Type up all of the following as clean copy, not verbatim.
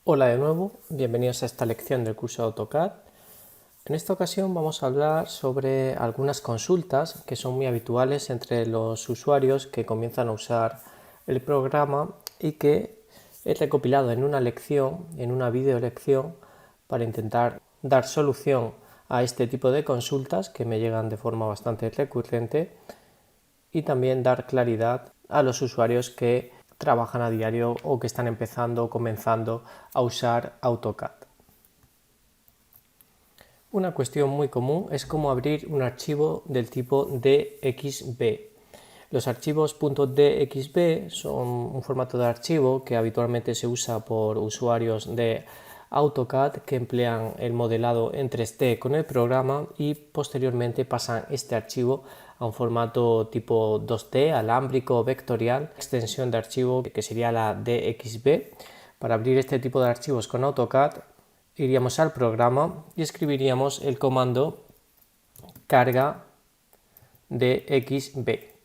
Hola de nuevo, bienvenidos a esta lección del curso de AutoCAD. En esta ocasión vamos a hablar sobre algunas consultas que son muy habituales entre los usuarios que comienzan a usar el programa y que he recopilado en una lección, en una video lección, para intentar dar solución a este tipo de consultas que me llegan de forma bastante recurrente y también dar claridad a los usuarios que trabajan a diario o que están empezando o comenzando a usar AutoCAD. Una cuestión muy común es cómo abrir un archivo del tipo DXB. Los archivos .dxb son un formato de archivo que habitualmente se usa por usuarios de AutoCAD que emplean el modelado en 3D con el programa y posteriormente pasan este archivo a un formato tipo 2D, alámbrico o vectorial, extensión de archivo que sería la DXB. Para abrir este tipo de archivos con AutoCAD iríamos al programa y escribiríamos el comando carga DXB.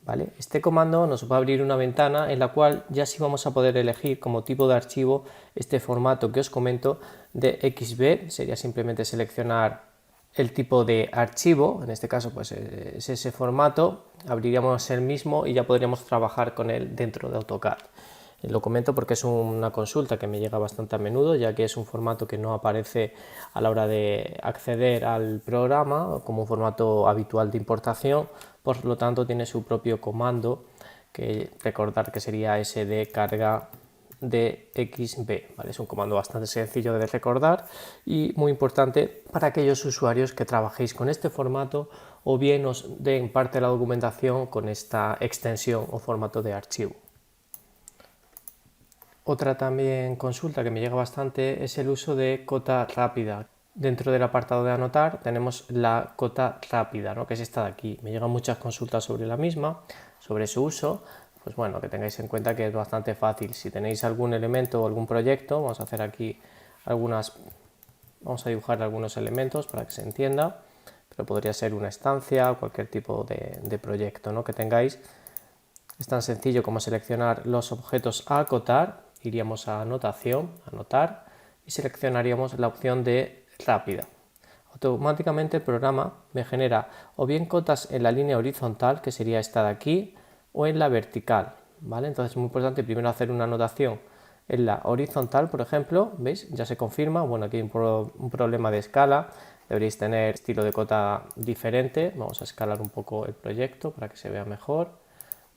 ¿Vale? Este comando nos va a abrir una ventana en la cual ya sí vamos a poder elegir como tipo de archivo este formato que os comento de XB. Sería simplemente seleccionar el tipo de archivo, en este caso pues es ese formato, abriríamos el mismo y ya podríamos trabajar con él dentro de AutoCAD. Lo comento porque es una consulta que me llega bastante a menudo, ya que es un formato que no aparece a la hora de acceder al programa como un formato habitual de importación, por lo tanto tiene su propio comando, que recordar que sería ese de carga de XB, ¿vale? Es un comando bastante sencillo de recordar y muy importante para aquellos usuarios que trabajéis con este formato o bien os den parte de la documentación con esta extensión o formato de archivo. Otra también consulta que me llega bastante es el uso de cota rápida. Dentro del apartado de anotar tenemos la cota rápida, ¿no? Que es esta de aquí. Me llegan muchas consultas sobre la misma, sobre su uso. Pues bueno, que tengáis en cuenta que es bastante fácil. Si tenéis algún elemento o algún proyecto, vamos a hacer aquí vamos a dibujar algunos elementos para que se entienda, pero podría ser una estancia o cualquier tipo de proyecto, ¿no? que tengáis. Es tan sencillo como seleccionar los objetos a acotar, iríamos a anotación, anotar, y seleccionaríamos la opción de rápida. Automáticamente el programa me genera o bien cotas en la línea horizontal, que sería esta de aquí, o en la vertical, ¿vale? Entonces es muy importante primero hacer una anotación en la horizontal, por ejemplo, ¿veis? Ya se confirma, bueno, aquí hay un problema de escala, deberéis tener estilo de cota diferente, vamos a escalar un poco el proyecto para que se vea mejor.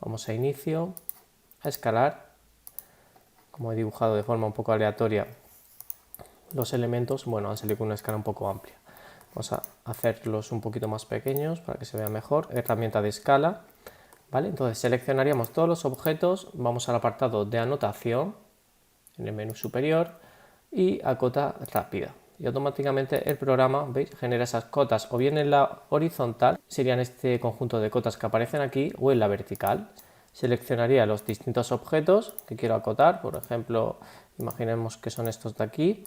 Vamos a inicio, a escalar, como he dibujado de forma un poco aleatoria los elementos, bueno, han salido con una escala un poco amplia. Vamos a hacerlos un poquito más pequeños para que se vea mejor. Herramienta de escala, ¿vale? Entonces seleccionaríamos todos los objetos, vamos al apartado de anotación, en el menú superior, y a cota rápida. Y automáticamente el programa, ¿veis?, genera esas cotas o bien en la horizontal, serían este conjunto de cotas que aparecen aquí, o en la vertical. Seleccionaría los distintos objetos que quiero acotar, por ejemplo, imaginemos que son estos de aquí,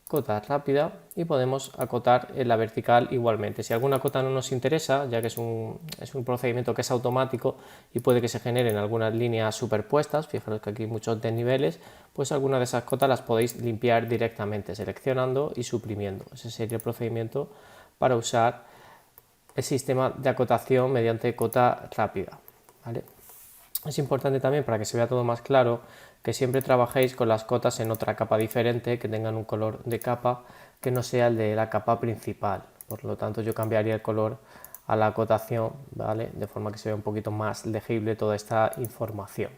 cota rápida, y podemos acotar en la vertical igualmente. Si alguna cota no nos interesa, ya que es un procedimiento que es automático y puede que se generen algunas líneas superpuestas, fijaros que aquí hay muchos desniveles, pues alguna de esas cotas las podéis limpiar directamente seleccionando y suprimiendo. Ese sería el procedimiento para usar el sistema de acotación mediante cota rápida, ¿vale? Es importante también, para que se vea todo más claro, que siempre trabajéis con las cotas en otra capa diferente, que tengan un color de capa que no sea el de la capa principal. Por lo tanto, yo cambiaría el color a la acotación, ¿vale?, de forma que se vea un poquito más legible toda esta información.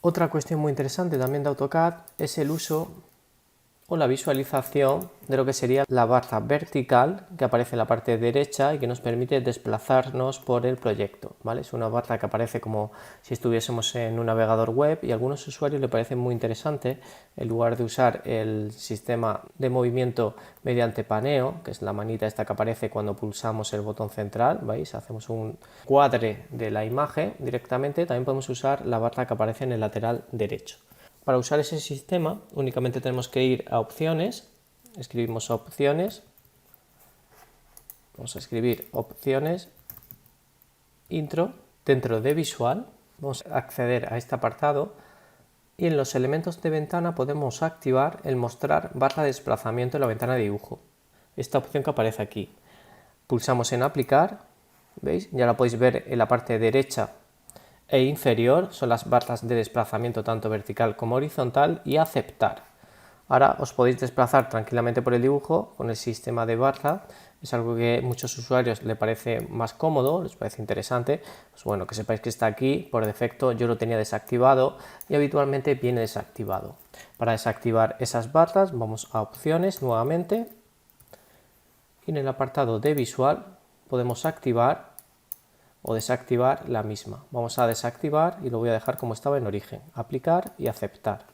Otra cuestión muy interesante también de AutoCAD es el uso o la visualización de lo que sería la barra vertical que aparece en la parte derecha y que nos permite desplazarnos por el proyecto, ¿vale? Es una barra que aparece como si estuviésemos en un navegador web y a algunos usuarios le parece muy interesante, en lugar de usar el sistema de movimiento mediante paneo, que es la manita esta que aparece cuando pulsamos el botón central, ¿veis? Hacemos un cuadre de la imagen directamente, también podemos usar la barra que aparece en el lateral derecho. Para usar ese sistema únicamente tenemos que ir a opciones, escribimos opciones, vamos a escribir opciones, intro, dentro de visual, vamos a acceder a este apartado y en los elementos de ventana podemos activar el mostrar barra de desplazamiento en la ventana de dibujo. Esta opción que aparece aquí. Pulsamos en aplicar, ¿veis? Ya la podéis ver en la parte derecha e inferior, son las barras de desplazamiento tanto vertical como horizontal, y aceptar. Ahora os podéis desplazar tranquilamente por el dibujo con el sistema de barra. Es algo que a muchos usuarios les parece más cómodo, les parece interesante. Pues bueno, que sepáis que está aquí por defecto, yo lo tenía desactivado y habitualmente viene desactivado. Para desactivar esas barras vamos a opciones nuevamente y en el apartado de visual podemos activar o desactivar la misma. Vamos a desactivar y lo voy a dejar como estaba en origen. Aplicar y aceptar.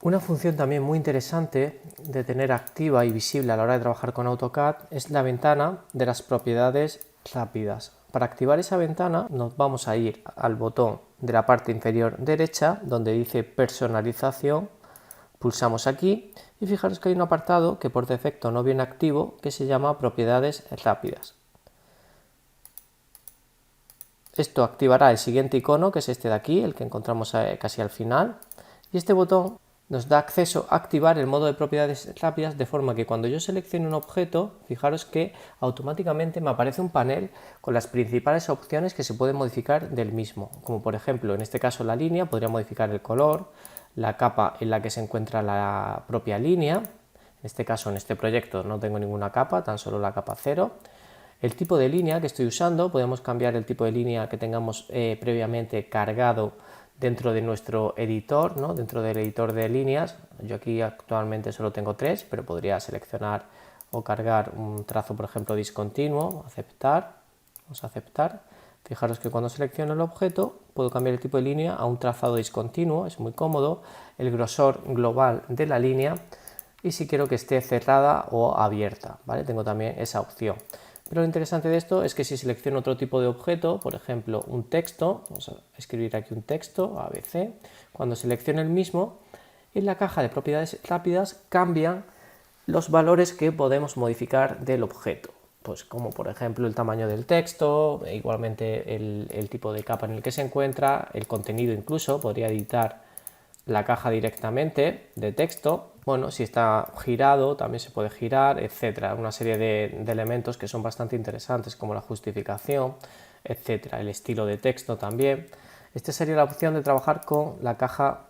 Una función también muy interesante de tener activa y visible a la hora de trabajar con AutoCAD es la ventana de las propiedades rápidas. Para activar esa ventana nos vamos a ir al botón de la parte inferior derecha donde dice personalización, pulsamos aquí y fijaros que hay un apartado que por defecto no viene activo que se llama propiedades rápidas. Esto activará el siguiente icono, que es este de aquí, el que encontramos casi al final, y este botón nos da acceso a activar el modo de propiedades rápidas de forma que cuando yo seleccione un objeto, fijaros que automáticamente me aparece un panel con las principales opciones que se pueden modificar del mismo, como por ejemplo en este caso la línea, podría modificar el color, la capa en la que se encuentra la propia línea, en este caso en este proyecto no tengo ninguna capa, tan solo la capa 0, el tipo de línea que estoy usando, podemos cambiar el tipo de línea que tengamos previamente cargado dentro de nuestro editor, ¿no? Dentro del editor de líneas. Yo aquí actualmente solo tengo 3, pero podría seleccionar o cargar un trazo, por ejemplo, discontinuo, aceptar, vamos a aceptar. Fijaros que cuando selecciono el objeto puedo cambiar el tipo de línea a un trazado discontinuo, es muy cómodo, el grosor global de la línea y si quiero que esté cerrada o abierta, ¿vale? Tengo también esa opción. Pero lo interesante de esto es que si selecciono otro tipo de objeto, por ejemplo un texto, vamos a escribir aquí un texto, ABC, cuando selecciono el mismo, en la caja de propiedades rápidas cambian los valores que podemos modificar del objeto. Pues como por ejemplo el tamaño del texto, igualmente el tipo de capa en el que se encuentra, el contenido incluso, podría editar la caja directamente de texto. Bueno, si está girado también se puede girar, etcétera. Una serie de elementos que son bastante interesantes como la justificación, etcétera. El estilo de texto también. Esta sería la opción de trabajar con la caja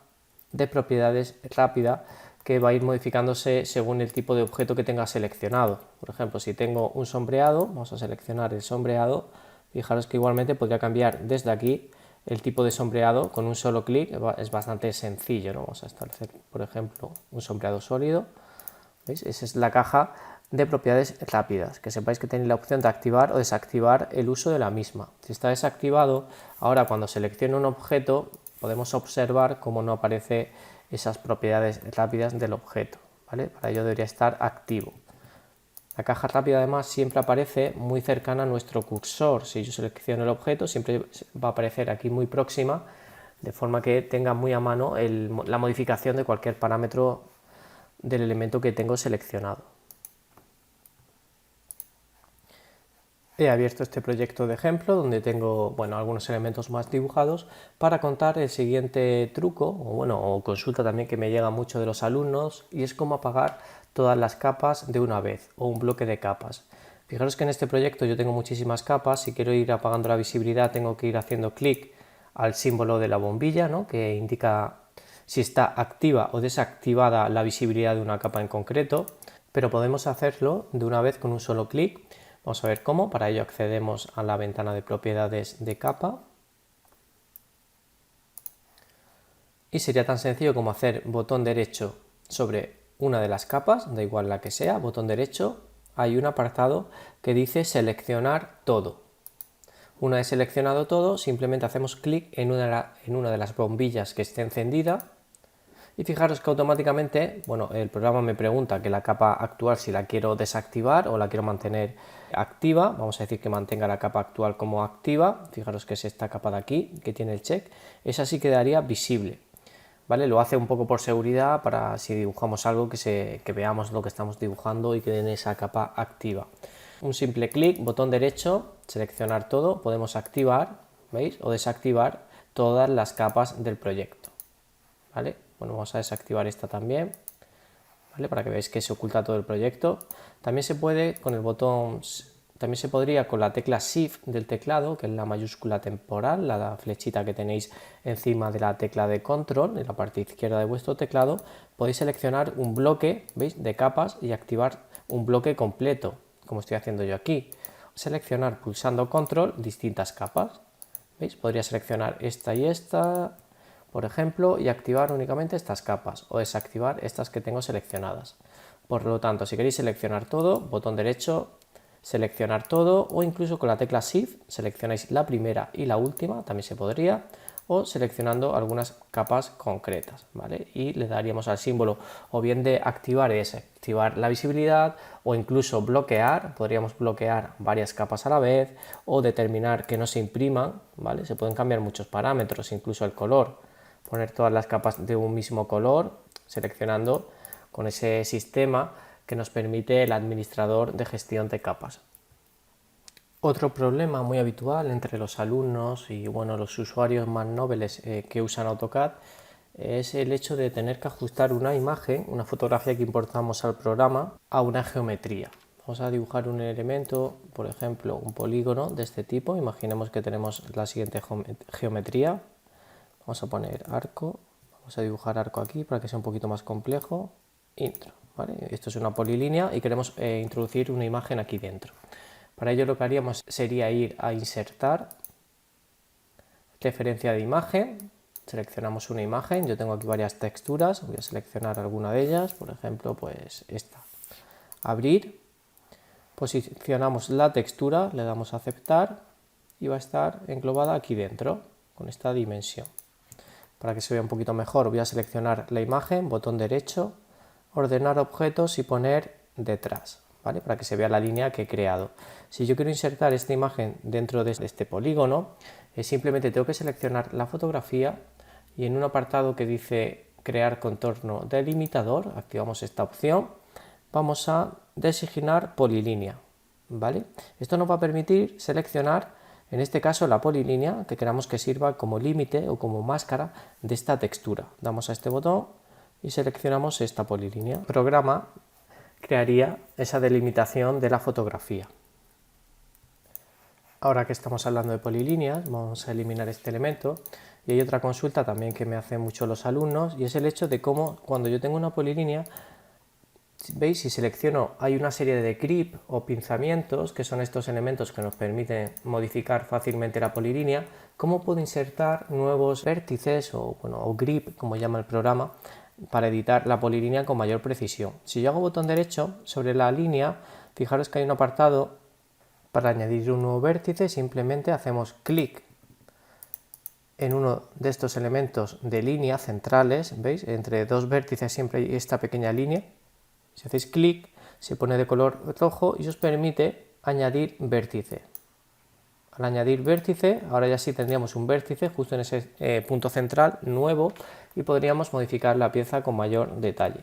de propiedades rápida que va a ir modificándose según el tipo de objeto que tenga seleccionado. Por ejemplo, si tengo un sombreado, vamos a seleccionar el sombreado. Fijaros que igualmente podría cambiar desde aquí el tipo de sombreado con un solo clic, es bastante sencillo, ¿no? Vamos a establecer, por ejemplo, un sombreado sólido. ¿Veis? Esa es la caja de propiedades rápidas, que sepáis que tenéis la opción de activar o desactivar el uso de la misma. Si está desactivado, ahora cuando selecciono un objeto podemos observar cómo no aparece esas propiedades rápidas del objeto, ¿vale? Para ello debería estar activo. La caja rápida además siempre aparece muy cercana a nuestro cursor. Si yo selecciono el objeto siempre va a aparecer aquí muy próxima, de forma que tenga muy a mano la modificación de cualquier parámetro del elemento que tengo seleccionado. He abierto este proyecto de ejemplo donde tengo algunos elementos más dibujados para contar el siguiente truco o consulta también que me llega mucho de los alumnos, y es cómo apagar todas las capas de una vez o un bloque de capas. Fijaros que en este proyecto yo tengo muchísimas capas. Si quiero ir apagando la visibilidad tengo que ir haciendo clic al símbolo de la bombilla, ¿no? Que indica si está activa o desactivada la visibilidad de una capa en concreto, pero podemos hacerlo de una vez con un solo clic. Vamos a ver cómo. Para ello accedemos a la ventana de propiedades de capa y sería tan sencillo como hacer botón derecho sobre una de las capas, da igual la que sea, botón derecho, hay un apartado que dice seleccionar todo. Una vez seleccionado todo, simplemente hacemos clic en una de las bombillas que esté encendida y fijaros que automáticamente, el programa me pregunta que la capa actual si la quiero desactivar o la quiero mantener activa. Vamos a decir que mantenga la capa actual como activa. Fijaros que es esta capa de aquí que tiene el check, esa sí quedaría visible. ¿Vale? Lo hace un poco por seguridad para si dibujamos algo que veamos lo que estamos dibujando y que en esa capa activa. Un simple clic, botón derecho, seleccionar todo, podemos activar, ¿veis? O desactivar todas las capas del proyecto, ¿vale? Bueno, vamos a desactivar esta también, ¿vale? Para que veáis que se oculta todo el proyecto. También se puede con el botón, también se podría con la tecla Shift del teclado, que es la mayúscula temporal, la flechita que tenéis encima de la tecla de control, en la parte izquierda de vuestro teclado, podéis seleccionar un bloque, ¿veis?, de capas y activar un bloque completo, como estoy haciendo yo aquí. Seleccionar pulsando control distintas capas, ¿veis? Podría seleccionar esta y esta, por ejemplo, y activar únicamente estas capas o desactivar estas que tengo seleccionadas. Por lo tanto, si queréis seleccionar todo, botón derecho, seleccionar todo, o incluso con la tecla Shift seleccionáis la primera y la última, también se podría, o seleccionando algunas capas concretas, ¿vale? Y le daríamos al símbolo o bien de activar y desactivar la visibilidad, o incluso bloquear, podríamos bloquear varias capas a la vez, o determinar que no se impriman, ¿vale? Se pueden cambiar muchos parámetros, incluso el color, poner todas las capas de un mismo color, seleccionando con ese sistema que nos permite el administrador de gestión de capas. Otro problema muy habitual entre los alumnos y bueno, los usuarios más noveles que usan AutoCAD es el hecho de tener que ajustar una imagen, una fotografía que importamos al programa, a una geometría. Vamos a dibujar un elemento, por ejemplo, un polígono de este tipo. Imaginemos que tenemos la siguiente geometría. Vamos a poner arco, vamos a dibujar arco aquí para que sea un poquito más complejo. Intro, ¿vale? Esto es una polilínea y queremos introducir una imagen aquí dentro. Para ello lo que haríamos sería ir a insertar, referencia de imagen, seleccionamos una imagen, yo tengo aquí varias texturas, voy a seleccionar alguna de ellas, por ejemplo pues esta. Abrir, posicionamos la textura, le damos a aceptar y va a estar englobada aquí dentro, con esta dimensión. Para que se vea un poquito mejor voy a seleccionar la imagen, botón derecho, ordenar objetos y poner detrás, ¿vale? Para que se vea la línea que he creado. Si yo quiero insertar esta imagen dentro de este polígono, simplemente tengo que seleccionar la fotografía y en un apartado que dice crear contorno delimitador, activamos esta opción, vamos a designar polilínea, ¿vale? Esto nos va a permitir seleccionar en este caso la polilínea que queramos que sirva como límite o como máscara de esta textura. Damos a este botón y seleccionamos esta polilínea. El programa crearía esa delimitación de la fotografía. Ahora que estamos hablando de polilíneas, vamos a eliminar este elemento. Y hay otra consulta también que me hacen mucho los alumnos, y es el hecho de cómo cuando yo tengo una polilínea, ¿veis? Si selecciono, hay una serie de grip o pinzamientos, que son estos elementos que nos permiten modificar fácilmente la polilínea. ¿Cómo puedo insertar nuevos vértices o grip, como llama el programa, para editar la polilínea con mayor precisión? Si yo hago botón derecho sobre la línea, fijaros que hay un apartado para añadir un nuevo vértice, simplemente hacemos clic en uno de estos elementos de línea centrales, ¿veis? Entre dos vértices siempre hay esta pequeña línea. Si hacéis clic, se pone de color rojo y os permite añadir vértice. Al añadir vértice, ahora ya sí tendríamos un vértice justo en ese punto central nuevo y podríamos modificar la pieza con mayor detalle.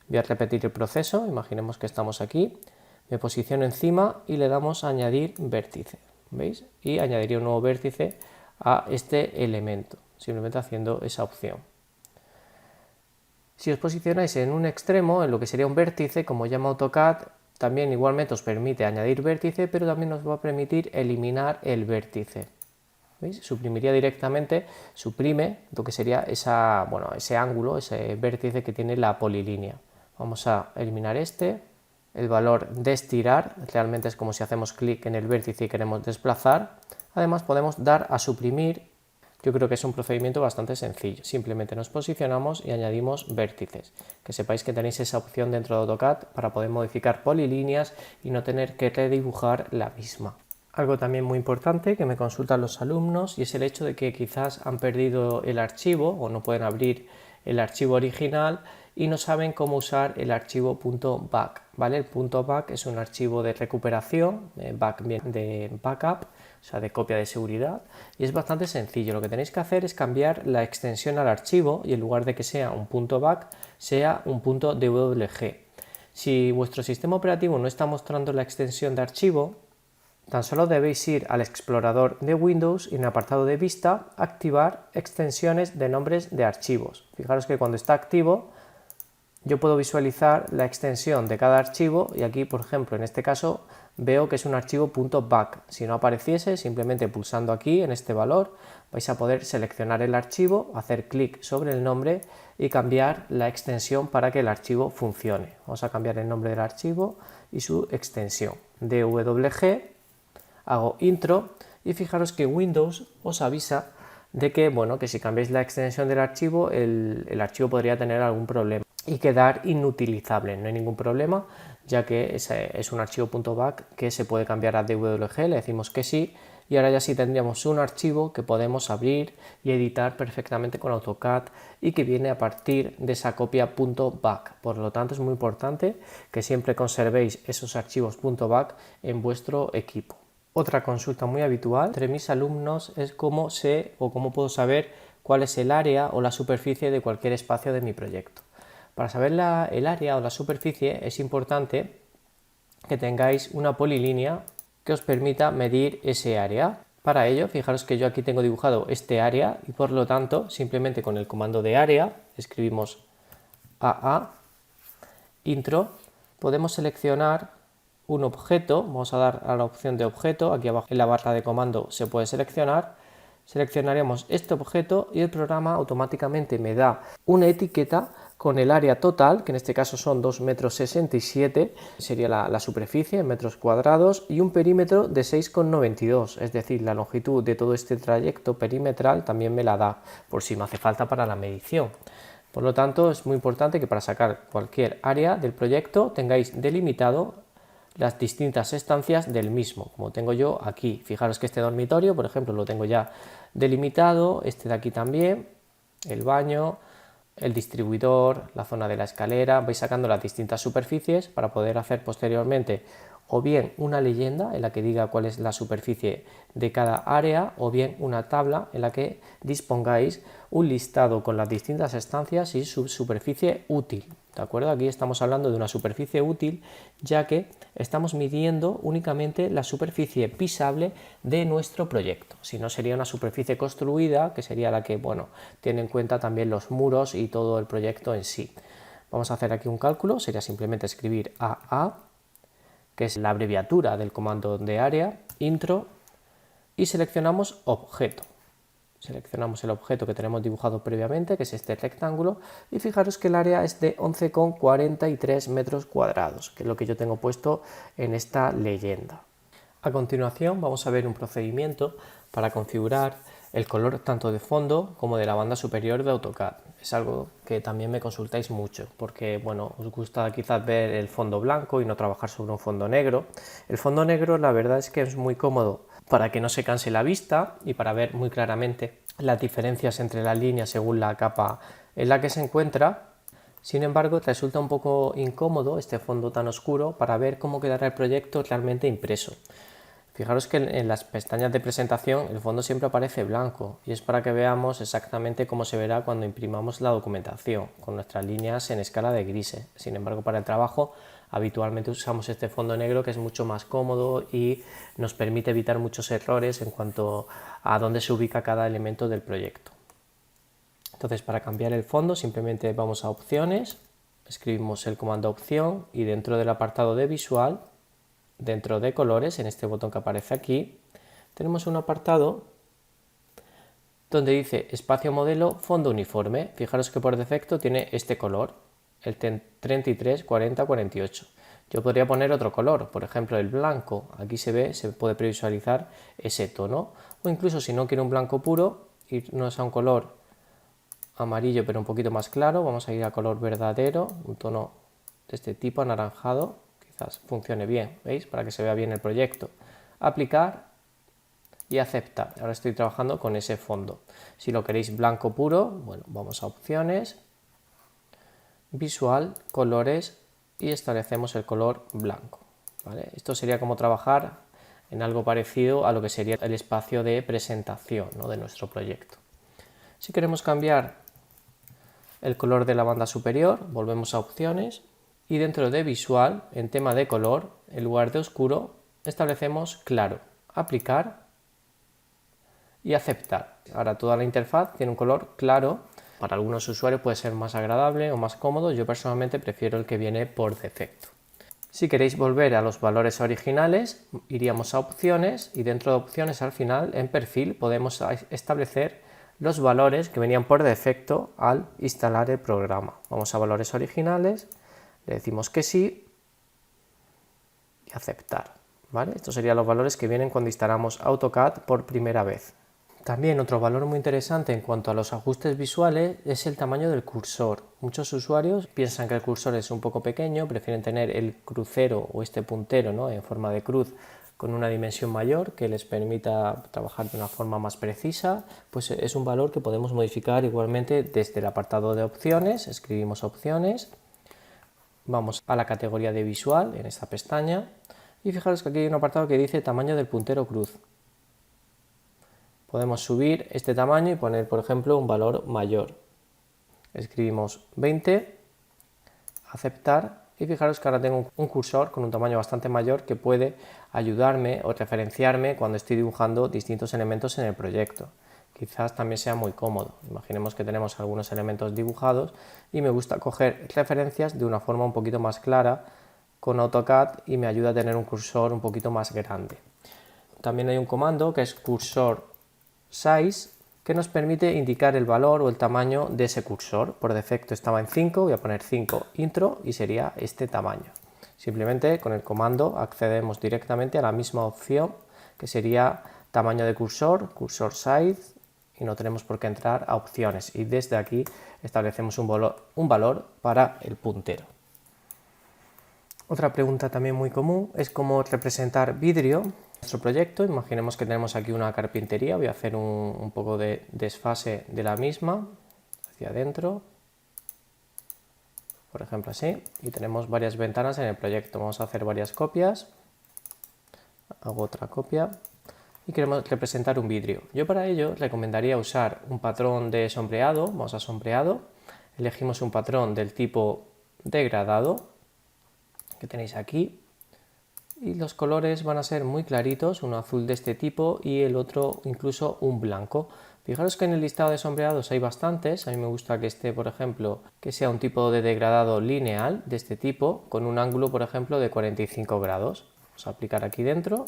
Voy a repetir el proceso, imaginemos que estamos aquí, me posiciono encima y le damos a añadir vértice, ¿veis? Y añadiría un nuevo vértice a este elemento, simplemente haciendo esa opción. Si os posicionáis en un extremo, en lo que sería un vértice, como llama AutoCAD, también igualmente os permite añadir vértice, pero también nos va a permitir eliminar el vértice. ¿Veis? Suprimiría directamente, suprime lo que sería ese ángulo, ese vértice que tiene la polilínea. Vamos a eliminar este. El valor de estirar realmente es como si hacemos clic en el vértice y queremos desplazar. Además podemos dar a suprimir. Yo creo que es un procedimiento bastante sencillo. Simplemente nos posicionamos y añadimos vértices. Que sepáis que tenéis esa opción dentro de AutoCAD para poder modificar polilíneas y no tener que redibujar la misma. Algo también muy importante que me consultan los alumnos y es el hecho de que quizás han perdido el archivo o no pueden abrir el archivo original y no saben cómo usar el archivo .back, ¿vale? El .back es un archivo de recuperación, back bien de backup, o sea, de copia de seguridad, y es bastante sencillo. Lo que tenéis que hacer es cambiar la extensión al archivo y en lugar de que sea un .back, sea un .dwg. Si vuestro sistema operativo no está mostrando la extensión de archivo, Tan solo debéis ir al explorador de Windows y en el apartado de vista activar extensiones de nombres de archivos. Fijaros que cuando está activo yo puedo visualizar la extensión de cada archivo y aquí, por ejemplo, en este caso veo que es un archivo .back. Si no apareciese, simplemente pulsando aquí en este valor vais a poder seleccionar el archivo, hacer clic sobre el nombre y cambiar la extensión para que el archivo funcione. Vamos a cambiar el nombre del archivo y su extensión. DWG, hago intro y fijaros que Windows os avisa de que, bueno, que si cambiáis la extensión del archivo, el archivo podría tener algún problema y quedar inutilizable. No hay ningún problema, ya que es un archivo .back que se puede cambiar a DWG, le decimos que sí, y ahora ya sí tendríamos un archivo que podemos abrir y editar perfectamente con AutoCAD y que viene a partir de esa copia .back. Por lo tanto, es muy importante que siempre conservéis esos archivos .back en vuestro equipo. Otra consulta muy habitual entre mis alumnos es cómo sé o cómo puedo saber cuál es el área o la superficie de cualquier espacio de mi proyecto. Para saber el área o la superficie es importante que tengáis una polilínea que os permita medir ese área. Para ello, fijaros que yo aquí tengo dibujado este área y por lo tanto, simplemente con el comando de área, escribimos AA, intro, podemos seleccionar un objeto, vamos a dar a la opción de objeto, aquí abajo en la barra de comando se puede seleccionar, seleccionaremos este objeto y el programa automáticamente me da una etiqueta con el área total, que en este caso son 2,67 m, sería la superficie en metros cuadrados, y un perímetro de 6,92, es decir, la longitud de todo este trayecto perimetral también me la da, por si me hace falta para la medición. Por lo tanto, es muy importante que para sacar cualquier área del proyecto tengáis delimitado las distintas estancias del mismo, como tengo yo aquí. Fijaros que este dormitorio, por ejemplo, lo tengo ya delimitado, este de aquí también, el baño, el distribuidor, la zona de la escalera, vais sacando las distintas superficies para poder hacer posteriormente o bien una leyenda en la que diga cuál es la superficie de cada área o bien una tabla en la que dispongáis un listado con las distintas estancias y su superficie útil. ¿De acuerdo? Aquí estamos hablando de una superficie útil ya que estamos midiendo únicamente la superficie pisable de nuestro proyecto. Si no, sería una superficie construida, que sería la que, bueno, tiene en cuenta también los muros y todo el proyecto en sí. Vamos a hacer aquí un cálculo, sería simplemente escribir AA, que es la abreviatura del comando de área, intro, y seleccionamos objeto. Seleccionamos el objeto que tenemos dibujado previamente, que es este rectángulo, y fijaros que el área es de 11,43 metros cuadrados, que es lo que yo tengo puesto en esta leyenda. A continuación vamos a ver un procedimiento para configurar el color tanto de fondo como de la banda superior de AutoCAD. Es algo que también me consultáis mucho, porque bueno, os gusta quizás ver el fondo blanco y no trabajar sobre un fondo negro. El fondo negro la verdad es que es muy cómodo para que no se canse la vista y para ver muy claramente las diferencias entre las líneas según la capa en la que se encuentra. Sin embargo, resulta un poco incómodo este fondo tan oscuro para ver cómo quedará el proyecto realmente impreso. Fijaros que en las pestañas de presentación el fondo siempre aparece blanco y es para que veamos exactamente cómo se verá cuando imprimamos la documentación, con nuestras líneas en escala de grises. Sin embargo, para el trabajo habitualmente usamos este fondo negro, que es mucho más cómodo y nos permite evitar muchos errores en cuanto a dónde se ubica cada elemento del proyecto. Entonces, para cambiar el fondo simplemente vamos a opciones, escribimos el comando opción y dentro del apartado de visual, dentro de colores, en este botón que aparece aquí, tenemos un apartado donde dice espacio modelo fondo uniforme. Fijaros que por defecto tiene este color, el 33, 40, 48. Yo podría poner otro color, por ejemplo el blanco. Aquí se ve, se puede previsualizar ese tono. O incluso si no quiero un blanco puro, irnos a un color amarillo pero un poquito más claro, vamos a ir a color verdadero, un tono de este tipo, anaranjado. Quizás funcione bien, ¿veis? Para que se vea bien el proyecto. Aplicar y aceptar. Ahora estoy trabajando con ese fondo. Si lo queréis blanco puro, bueno, vamos a opciones, visual, colores y establecemos el color blanco. ¿Vale? Esto sería como trabajar en algo parecido a lo que sería el espacio de presentación, ¿no?, de nuestro proyecto. Si queremos cambiar el color de la banda superior, volvemos a opciones y dentro de visual, en tema de color, en lugar de oscuro, establecemos claro, aplicar y aceptar. Ahora toda la interfaz tiene un color claro. Para algunos usuarios puede ser más agradable o más cómodo. Yo personalmente prefiero el que viene por defecto. Si queréis volver a los valores originales, iríamos a opciones y dentro de opciones al final en perfil podemos establecer los valores que venían por defecto al instalar el programa. Vamos a valores originales, le decimos que sí y aceptar. ¿Vale? Estos serían los valores que vienen cuando instalamos AutoCAD por primera vez. También otro valor muy interesante en cuanto a los ajustes visuales es el tamaño del cursor. Muchos usuarios piensan que el cursor es un poco pequeño, prefieren tener el crucero o este puntero, ¿no?, en forma de cruz con una dimensión mayor que les permita trabajar de una forma más precisa. Pues es un valor que podemos modificar igualmente desde el apartado de opciones. Escribimos opciones, vamos a la categoría de visual en esta pestaña y fijaros que aquí hay un apartado que dice tamaño del puntero cruz. Podemos subir este tamaño y poner, por ejemplo, un valor mayor. Escribimos 20, aceptar y fijaros que ahora tengo un cursor con un tamaño bastante mayor que puede ayudarme o referenciarme cuando estoy dibujando distintos elementos en el proyecto. Quizás también sea muy cómodo. Imaginemos que tenemos algunos elementos dibujados y me gusta coger referencias de una forma un poquito más clara con AutoCAD y me ayuda a tener un cursor un poquito más grande. También hay un comando que es cursor size, que nos permite indicar el valor o el tamaño de ese cursor. Por defecto estaba en 5, voy a poner 5 intro y sería este tamaño. Simplemente con el comando accedemos directamente a la misma opción que sería tamaño de cursor, cursor size, y no tenemos por qué entrar a opciones y desde aquí establecemos un valor para el puntero. Otra pregunta también muy común es cómo representar vidrio en nuestro proyecto. Imaginemos que tenemos aquí una carpintería, voy a hacer un poco de desfase de la misma hacia adentro, por ejemplo así, y tenemos varias ventanas en el proyecto. Vamos a hacer varias copias, hago otra copia y queremos representar un vidrio. Yo para ello recomendaría usar un patrón de sombreado. Vamos a sombreado, elegimos un patrón del tipo degradado que tenéis aquí y los colores van a ser muy claritos, uno azul de este tipo y el otro incluso un blanco. Fijaros que en el listado de sombreados hay bastantes. A mí me gusta que esté, por ejemplo, que sea un tipo de degradado lineal de este tipo con un ángulo, por ejemplo, de 45 grados. Vamos a aplicar aquí dentro.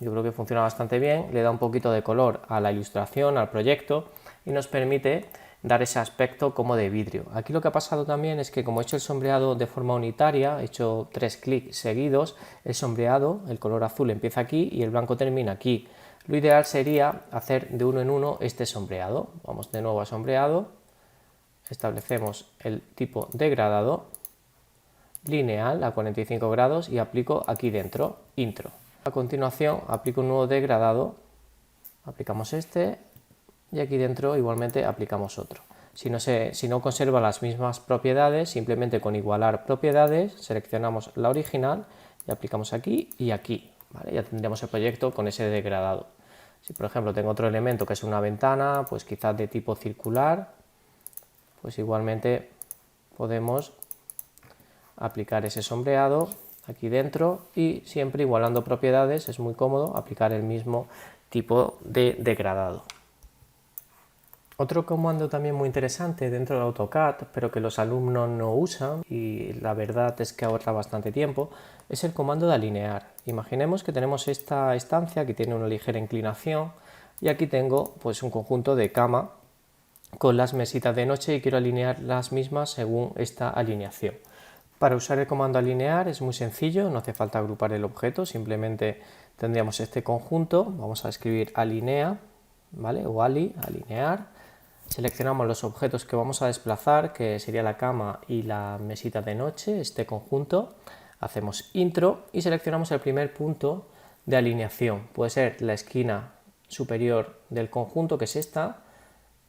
Yo creo que funciona bastante bien, le da un poquito de color a la ilustración, al proyecto y nos permite dar ese aspecto como de vidrio. Aquí lo que ha pasado también es que como he hecho el sombreado de forma unitaria, he hecho 3 clics seguidos, el sombreado, el color azul empieza aquí y el blanco termina aquí. Lo ideal sería hacer de uno en uno este sombreado. Vamos de nuevo a sombreado, establecemos el tipo degradado, lineal a 45 grados y aplico aquí dentro, intro. A continuación aplico un nuevo degradado, aplicamos este y aquí dentro igualmente aplicamos otro. Si no conserva las mismas propiedades, simplemente con igualar propiedades seleccionamos la original y aplicamos aquí y aquí, ¿vale? Ya tendríamos el proyecto con ese degradado. Si por ejemplo tengo otro elemento que es una ventana, pues quizás de tipo circular, pues igualmente podemos aplicar ese sombreado aquí dentro y siempre igualando propiedades es muy cómodo aplicar el mismo tipo de degradado. Otro comando también muy interesante dentro de AutoCAD, pero que los alumnos no usan y la verdad es que ahorra bastante tiempo, es el comando de alinear. Imaginemos que tenemos esta estancia que tiene una ligera inclinación y aquí tengo pues un conjunto de cama con las mesitas de noche y quiero alinear las mismas según esta alineación. Para usar el comando alinear es muy sencillo, no hace falta agrupar el objeto, simplemente tendríamos este conjunto, vamos a escribir alinea, ¿vale? O alinear. Seleccionamos los objetos que vamos a desplazar, que sería la cama y la mesita de noche, este conjunto. Hacemos intro y seleccionamos el primer punto de alineación. Puede ser la esquina superior del conjunto, que es esta,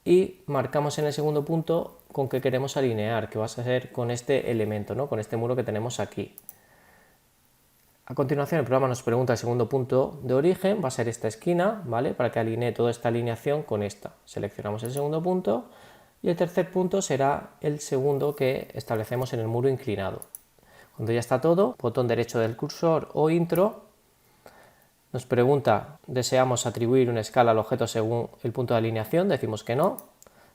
y marcamos en el segundo punto con qué queremos alinear, que va a ser con este elemento, ¿no? Con este muro que tenemos aquí. A continuación el programa nos pregunta el segundo punto de origen, va a ser esta esquina, ¿vale? Para que alinee toda esta alineación con esta. Seleccionamos el segundo punto y el tercer punto será el segundo que establecemos en el muro inclinado. Cuando ya está todo, botón derecho del cursor o intro. Nos pregunta, ¿deseamos atribuir una escala al objeto según el punto de alineación? Decimos que no.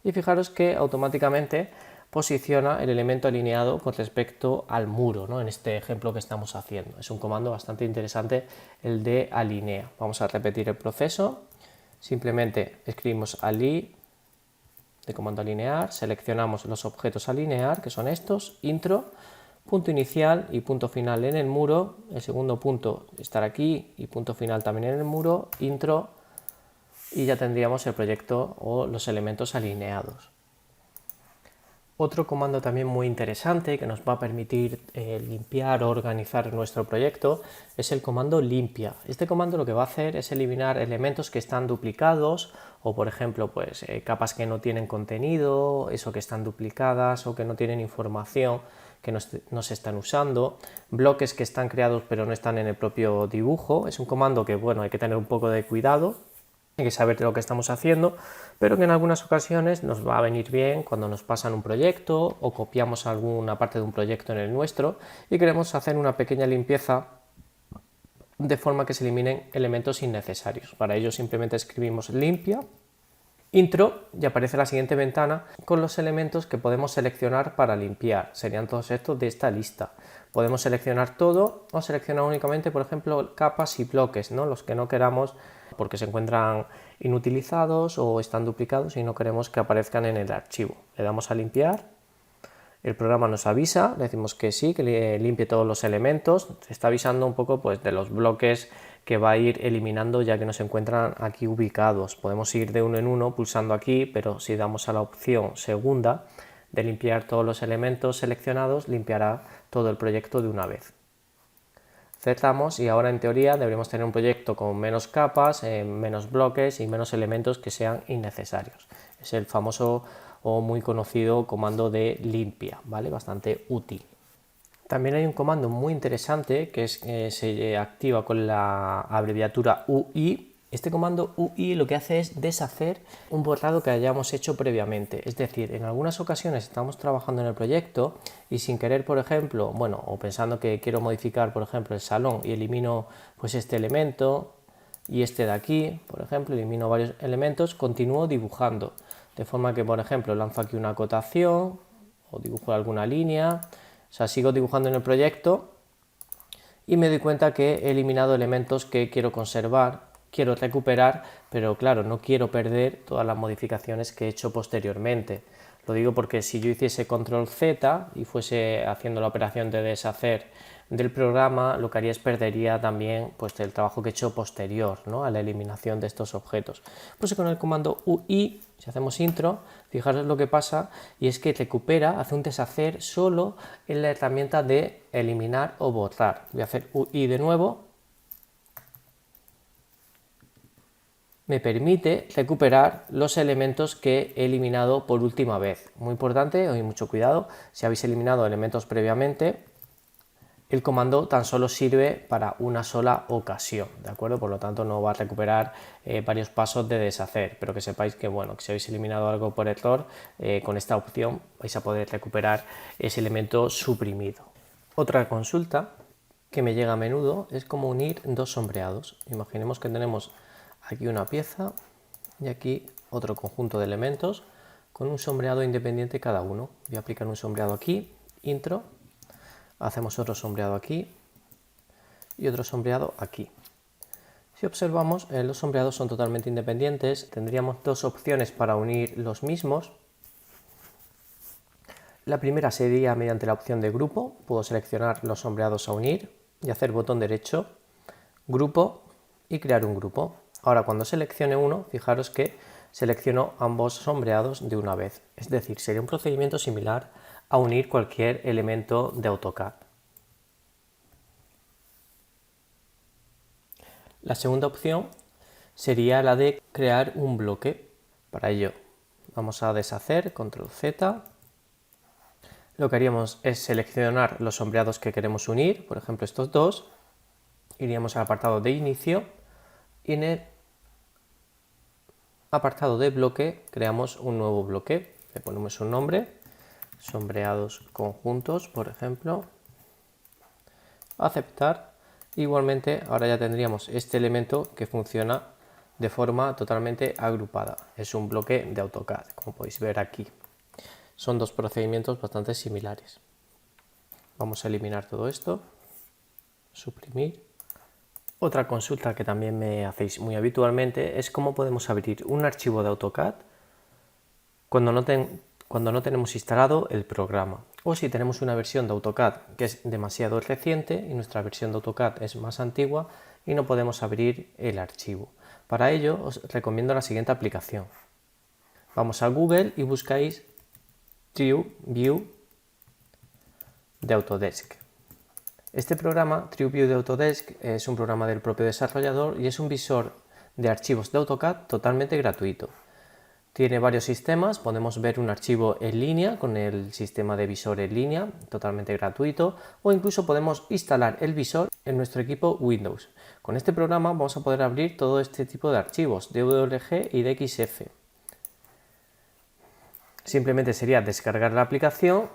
Y fijaros que automáticamente posiciona el elemento alineado con respecto al muro, ¿no? En este ejemplo que estamos haciendo. Es un comando bastante interesante el de alinea. Vamos a repetir el proceso. Simplemente escribimos ali de comando alinear, seleccionamos los objetos a alinear, que son estos, intro, punto inicial y punto final en el muro, el segundo punto estar aquí y punto final también en el muro, intro, y ya tendríamos el proyecto o los elementos alineados. Otro comando también muy interesante que nos va a permitir limpiar o organizar nuestro proyecto es el comando limpia. Este comando lo que va a hacer es eliminar elementos que están duplicados o, por ejemplo, pues, capas que no tienen contenido, eso que están duplicadas o que no tienen información que no se están usando, bloques que están creados pero no están en el propio dibujo. Es un comando que, bueno, hay que tener un poco de cuidado. Hay que saber lo que estamos haciendo, pero que en algunas ocasiones nos va a venir bien cuando nos pasan un proyecto o copiamos alguna parte de un proyecto en el nuestro y queremos hacer una pequeña limpieza de forma que se eliminen elementos innecesarios. Para ello simplemente escribimos limpia, intro, y aparece la siguiente ventana con los elementos que podemos seleccionar para limpiar. Serían todos estos de esta lista. Podemos seleccionar todo o seleccionar únicamente, por ejemplo, capas y bloques, ¿no? Los que no queramos porque se encuentran inutilizados o están duplicados y no queremos que aparezcan en el archivo. Le damos a limpiar, el programa nos avisa, le decimos que sí, que limpie todos los elementos, se está avisando un poco pues, de los bloques que va a ir eliminando ya que no se encuentran aquí ubicados. Podemos ir de uno en uno pulsando aquí, pero si damos a la opción segunda de limpiar todos los elementos seleccionados, limpiará todo el proyecto de una vez. Cerramos y ahora en teoría deberíamos tener un proyecto con menos capas, menos bloques y menos elementos que sean innecesarios. Es el famoso o muy conocido comando de limpia, ¿vale? Bastante útil. También hay un comando muy interesante que se activa con la abreviatura UI. Este comando UI lo que hace es deshacer un borrado que hayamos hecho previamente. Es decir, en algunas ocasiones estamos trabajando en el proyecto y sin querer, por ejemplo, bueno, o pensando que quiero modificar, por ejemplo, el salón y elimino pues este elemento y este de aquí, por ejemplo, elimino varios elementos, continúo dibujando. De forma que, por ejemplo, lanzo aquí una acotación o dibujo alguna línea. O sea, sigo dibujando en el proyecto y me doy cuenta que he eliminado elementos que quiero conservar, quiero recuperar, pero claro, no quiero perder todas las modificaciones que he hecho posteriormente. Lo digo porque si yo hiciese control Z y fuese haciendo la operación de deshacer del programa, lo que haría es perdería también pues, el trabajo que he hecho posterior, ¿no? A la eliminación de estos objetos. Pues con el comando UI, si hacemos intro, fijaros lo que pasa y es que recupera, hace un deshacer solo en la herramienta de eliminar o borrar. Voy a hacer UI de nuevo. Me permite recuperar los elementos que he eliminado por última vez. Muy importante, hay mucho cuidado, si habéis eliminado elementos previamente, el comando tan solo sirve para una sola ocasión, ¿de acuerdo? Por lo tanto no va a recuperar varios pasos de deshacer, pero que sepáis que, bueno, que si habéis eliminado algo por error, con esta opción vais a poder recuperar ese elemento suprimido. Otra consulta que me llega a menudo es cómo unir dos sombreados. Imaginemos que tenemos aquí una pieza y aquí otro conjunto de elementos con un sombreado independiente cada uno. Voy a aplicar un sombreado aquí, intro, hacemos otro sombreado aquí y otro sombreado aquí. Si observamos, los sombreados son totalmente independientes. Tendríamos dos opciones para unir los mismos. La primera sería mediante la opción de grupo. Puedo seleccionar los sombreados a unir y hacer botón derecho, grupo y crear un grupo. Ahora cuando seleccione uno, fijaros que selecciono ambos sombreados de una vez. Es decir, sería un procedimiento similar a unir cualquier elemento de AutoCAD. La segunda opción sería la de crear un bloque. Para ello vamos a deshacer, control Z. Lo que haríamos es seleccionar los sombreados que queremos unir, por ejemplo estos dos. Iríamos al apartado de inicio y en el apartado de bloque creamos un nuevo bloque. Le ponemos un nombre, sombreados conjuntos, por ejemplo. aceptar. Igualmente ahora ya tendríamos este elemento que funciona de forma totalmente agrupada. Es un bloque de AutoCAD, como podéis ver aquí. Son dos procedimientos bastante similares. Vamos a eliminar todo esto, suprimir. Otra consulta que también me hacéis muy habitualmente es cómo podemos abrir un archivo de AutoCAD cuando no tenemos instalado el programa, o si tenemos una versión de AutoCAD que es demasiado reciente y nuestra versión de AutoCAD es más antigua y no podemos abrir el archivo. Para ello os recomiendo la siguiente aplicación. Vamos a Google y buscáis TrueView de Autodesk. Este programa, TrueView de Autodesk, es un programa del propio desarrollador y es un visor de archivos de AutoCAD totalmente gratuito. Tiene varios sistemas, podemos ver un archivo en línea con el sistema de visor en línea, totalmente gratuito, o incluso podemos instalar el visor en nuestro equipo Windows. Con este programa vamos a poder abrir todo este tipo de archivos, DWG y DXF. Simplemente sería descargar la aplicación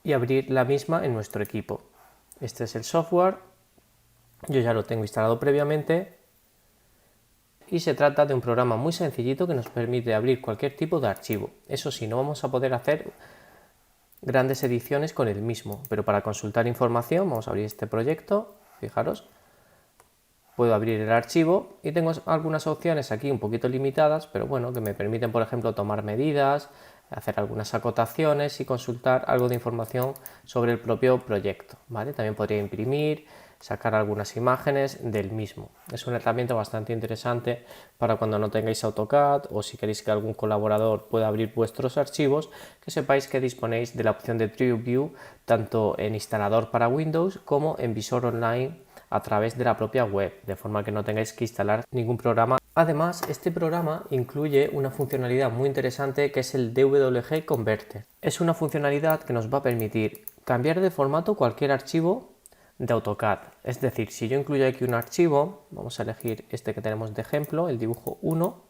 y abrir la misma en nuestro equipo. Este es el software, yo ya lo tengo instalado previamente y se trata de un programa muy sencillito que nos permite abrir cualquier tipo de archivo. Eso sí, no vamos a poder hacer grandes ediciones con el mismo, pero para consultar información vamos a abrir este proyecto, fijaros, puedo abrir el archivo y tengo algunas opciones aquí un poquito limitadas, pero bueno, que me permiten, por ejemplo, tomar medidas, hacer algunas acotaciones y consultar algo de información sobre el propio proyecto, ¿vale? También podría imprimir, sacar algunas imágenes del mismo. Es una herramienta bastante interesante para cuando no tengáis AutoCAD o si queréis que algún colaborador pueda abrir vuestros archivos, que sepáis que disponéis de la opción de TrueView tanto en instalador para Windows como en visor online a través de la propia web, de forma que no tengáis que instalar ningún programa. Además, este programa incluye una funcionalidad muy interesante que es el DWG Converter. Es una funcionalidad que nos va a permitir cambiar de formato cualquier archivo de AutoCAD. Es decir, si yo incluyo aquí un archivo, vamos a elegir este que tenemos de ejemplo, el dibujo 1,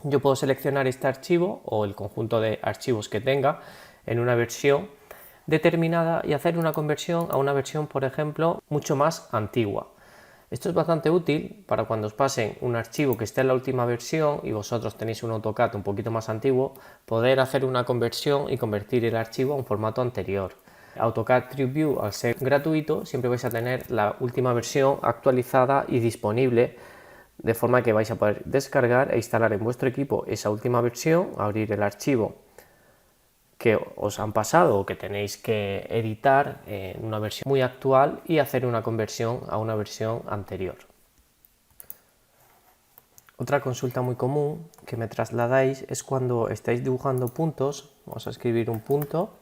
yo puedo seleccionar este archivo o el conjunto de archivos que tenga en una versión determinada y hacer una conversión a una versión, por ejemplo, mucho más antigua. Esto es bastante útil para cuando os pasen un archivo que esté en la última versión y vosotros tenéis un AutoCAD un poquito más antiguo, poder hacer una conversión y convertir el archivo a un formato anterior. AutoCAD TrueView, al ser gratuito, siempre vais a tener la última versión actualizada y disponible, de forma que vais a poder descargar e instalar en vuestro equipo esa última versión, abrir el archivo que os han pasado o que tenéis que editar en una versión muy actual y hacer una conversión a una versión anterior. Otra consulta muy común que me trasladáis es cuando estáis dibujando puntos. Vamos a escribir un punto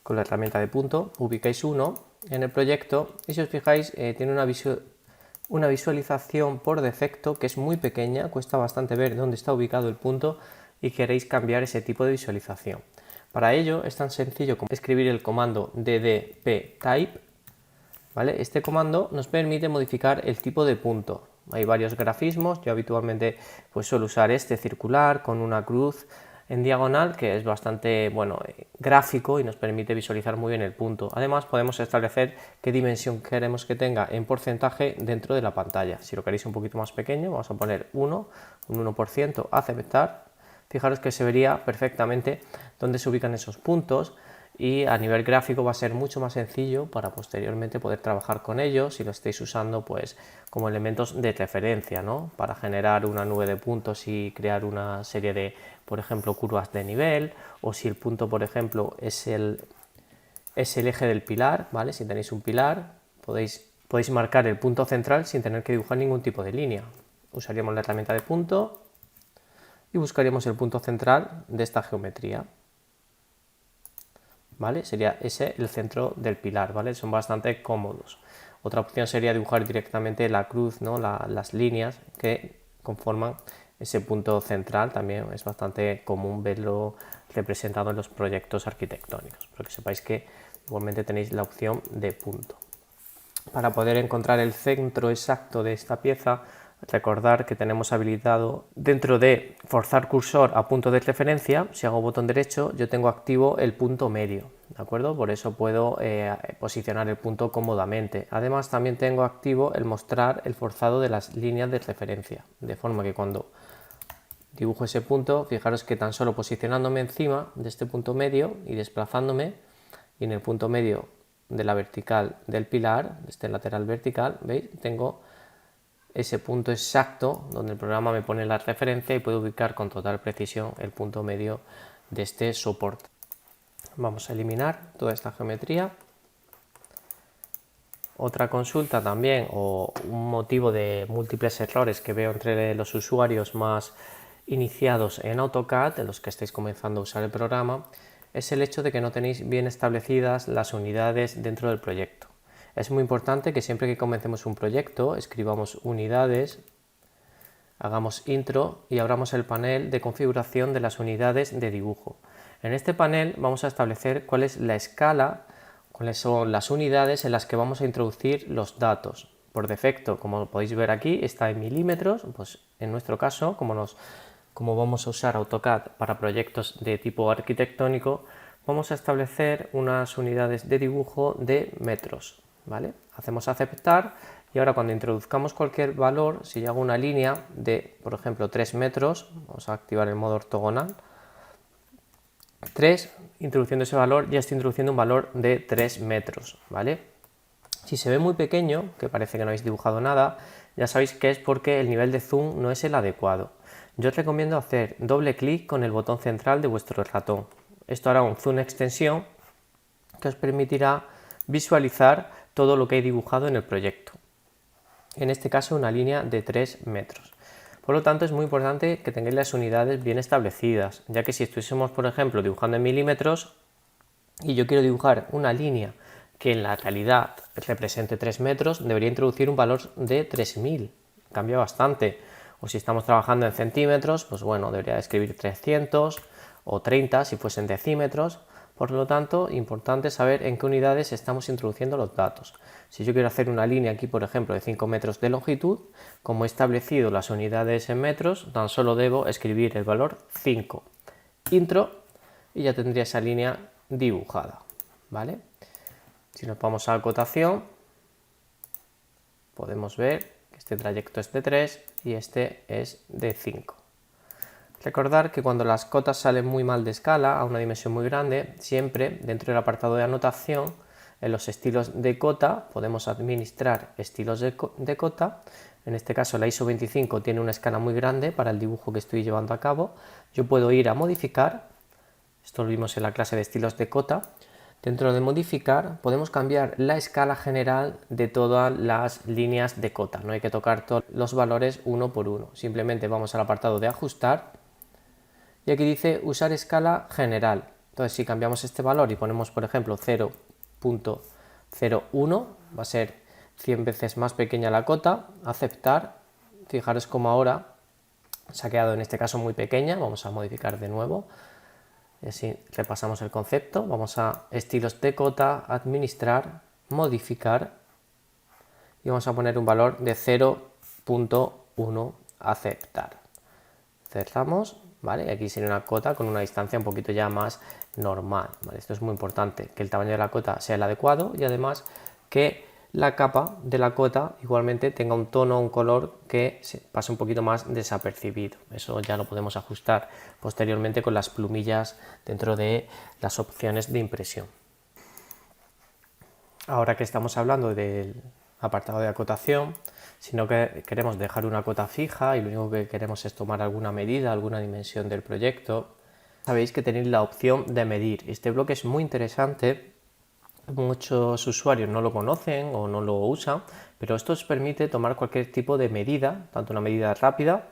con la herramienta de punto, ubicáis uno en el proyecto y si os fijáis tiene una visualización por defecto que es muy pequeña, cuesta bastante ver dónde está ubicado el punto y queréis cambiar ese tipo de visualización. Para ello es tan sencillo como escribir el comando ddptype, ¿vale? Este comando nos permite modificar el tipo de punto. Hay varios grafismos, yo habitualmente pues suelo usar este circular con una cruz en diagonal que es bastante gráfico y nos permite visualizar muy bien el punto. Además podemos establecer qué dimensión queremos que tenga en porcentaje dentro de la pantalla. Si lo queréis un poquito más pequeño vamos a poner 1, un 1%, aceptar. Fijaros que se vería perfectamente dónde se ubican esos puntos y a nivel gráfico va a ser mucho más sencillo para posteriormente poder trabajar con ellos si lo estáis usando pues como elementos de referencia, ¿no? Para generar una nube de puntos y crear una serie de, por ejemplo, curvas de nivel, o si el punto, por ejemplo, es el eje del pilar, ¿vale? Si tenéis un pilar podéis marcar el punto central sin tener que dibujar ningún tipo de línea. Usaríamos la herramienta de punto y buscaríamos el punto central de esta geometría, ¿vale? Sería ese el centro del pilar, ¿vale? Son bastante cómodos. Otra opción sería dibujar directamente la cruz, ¿no? Las líneas que conforman ese punto central, también es bastante común verlo representado en los proyectos arquitectónicos, pero que sepáis que igualmente tenéis la opción de punto. Para poder encontrar el centro exacto de esta pieza, recordar que tenemos habilitado dentro de forzar cursor a punto de referencia. Si hago botón derecho, yo tengo activo el punto medio, ¿de acuerdo? Por eso puedo posicionar el punto cómodamente. Además, también tengo activo el mostrar el forzado de las líneas de referencia, de forma que cuando dibujo ese punto, fijaros que tan solo posicionándome encima de este punto medio y desplazándome, y en el punto medio de la vertical del pilar, de este lateral vertical, ¿veis? Tengo ese punto exacto donde el programa me pone la referencia y puedo ubicar con total precisión el punto medio de este soporte. Vamos a eliminar toda esta geometría. Otra consulta también, o un motivo de múltiples errores que veo entre los usuarios más iniciados en AutoCAD, en los que estáis comenzando a usar el programa, es el hecho de que no tenéis bien establecidas las unidades dentro del proyecto. Es muy importante que siempre que comencemos un proyecto escribamos unidades, hagamos intro y abramos el panel de configuración de las unidades de dibujo. En este panel vamos a establecer cuál es la escala, cuáles son las unidades en las que vamos a introducir los datos. Por defecto, como podéis ver aquí, está en milímetros. Pues en nuestro caso, como vamos a usar AutoCAD para proyectos de tipo arquitectónico, vamos a establecer unas unidades de dibujo de metros, ¿vale? Hacemos aceptar y ahora cuando introduzcamos cualquier valor, si yo hago una línea de, por ejemplo, 3 metros, vamos a activar el modo ortogonal, 3, introduciendo ese valor, ya estoy introduciendo un valor de 3 metros, ¿vale? Si se ve muy pequeño, que parece que no habéis dibujado nada, ya sabéis que es porque el nivel de zoom no es el adecuado. Yo os recomiendo hacer doble clic con el botón central de vuestro ratón. Esto hará un zoom extensión que os permitirá visualizar todo lo que he dibujado en el proyecto. En este caso una línea de 3 metros. Por lo tanto es muy importante que tengáis las unidades bien establecidas, ya que si estuviésemos por ejemplo dibujando en milímetros y yo quiero dibujar una línea que en la realidad represente 3 metros, debería introducir un valor de 3000, cambia bastante. O si estamos trabajando en centímetros, pues bueno, debería escribir 300 o 30 si fuesen decímetros. Por lo tanto, importante saber en qué unidades estamos introduciendo los datos. Si yo quiero hacer una línea aquí, por ejemplo, de 5 metros de longitud, como he establecido las unidades en metros, tan solo debo escribir el valor 5, intro, y ya tendría esa línea dibujada, ¿vale? Si nos vamos a acotación, podemos ver que este trayecto es de 3 y este es de 5. Recordar que cuando las cotas salen muy mal de escala, a una dimensión muy grande, siempre dentro del apartado de anotación, en los estilos de cota, podemos administrar estilos de cota. En este caso la ISO 25 tiene una escala muy grande para el dibujo que estoy llevando a cabo. Yo puedo ir a modificar, esto lo vimos en la clase de estilos de cota. Dentro de modificar podemos cambiar la escala general de todas las líneas de cota. No hay que tocar todos los valores uno por uno. Simplemente vamos al apartado de ajustar y aquí dice usar escala general. Entonces si cambiamos este valor y ponemos por ejemplo 0.01, va a ser 100 veces más pequeña la cota, aceptar. Fijaros como ahora se ha quedado en este caso muy pequeña. Vamos a modificar de nuevo. Y así repasamos el concepto. Vamos a estilos de cota, administrar, modificar y vamos a poner un valor de 0.1, aceptar. Cerramos, ¿vale? Y aquí sería una cota con una distancia un poquito ya más normal, ¿vale? Esto es muy importante, que el tamaño de la cota sea el adecuado y además que la capa de la cota igualmente tenga un tono, un color que se pase un poquito más desapercibido. Eso ya lo podemos ajustar posteriormente con las plumillas dentro de las opciones de impresión. Ahora que estamos hablando del apartado de acotación, si no queremos dejar una cota fija y lo único que queremos es tomar alguna medida, alguna dimensión del proyecto, sabéis que tenéis la opción de medir. Este bloque es muy interesante. Muchos usuarios no lo conocen o no lo usan, pero esto os permite tomar cualquier tipo de medida, tanto una medida rápida,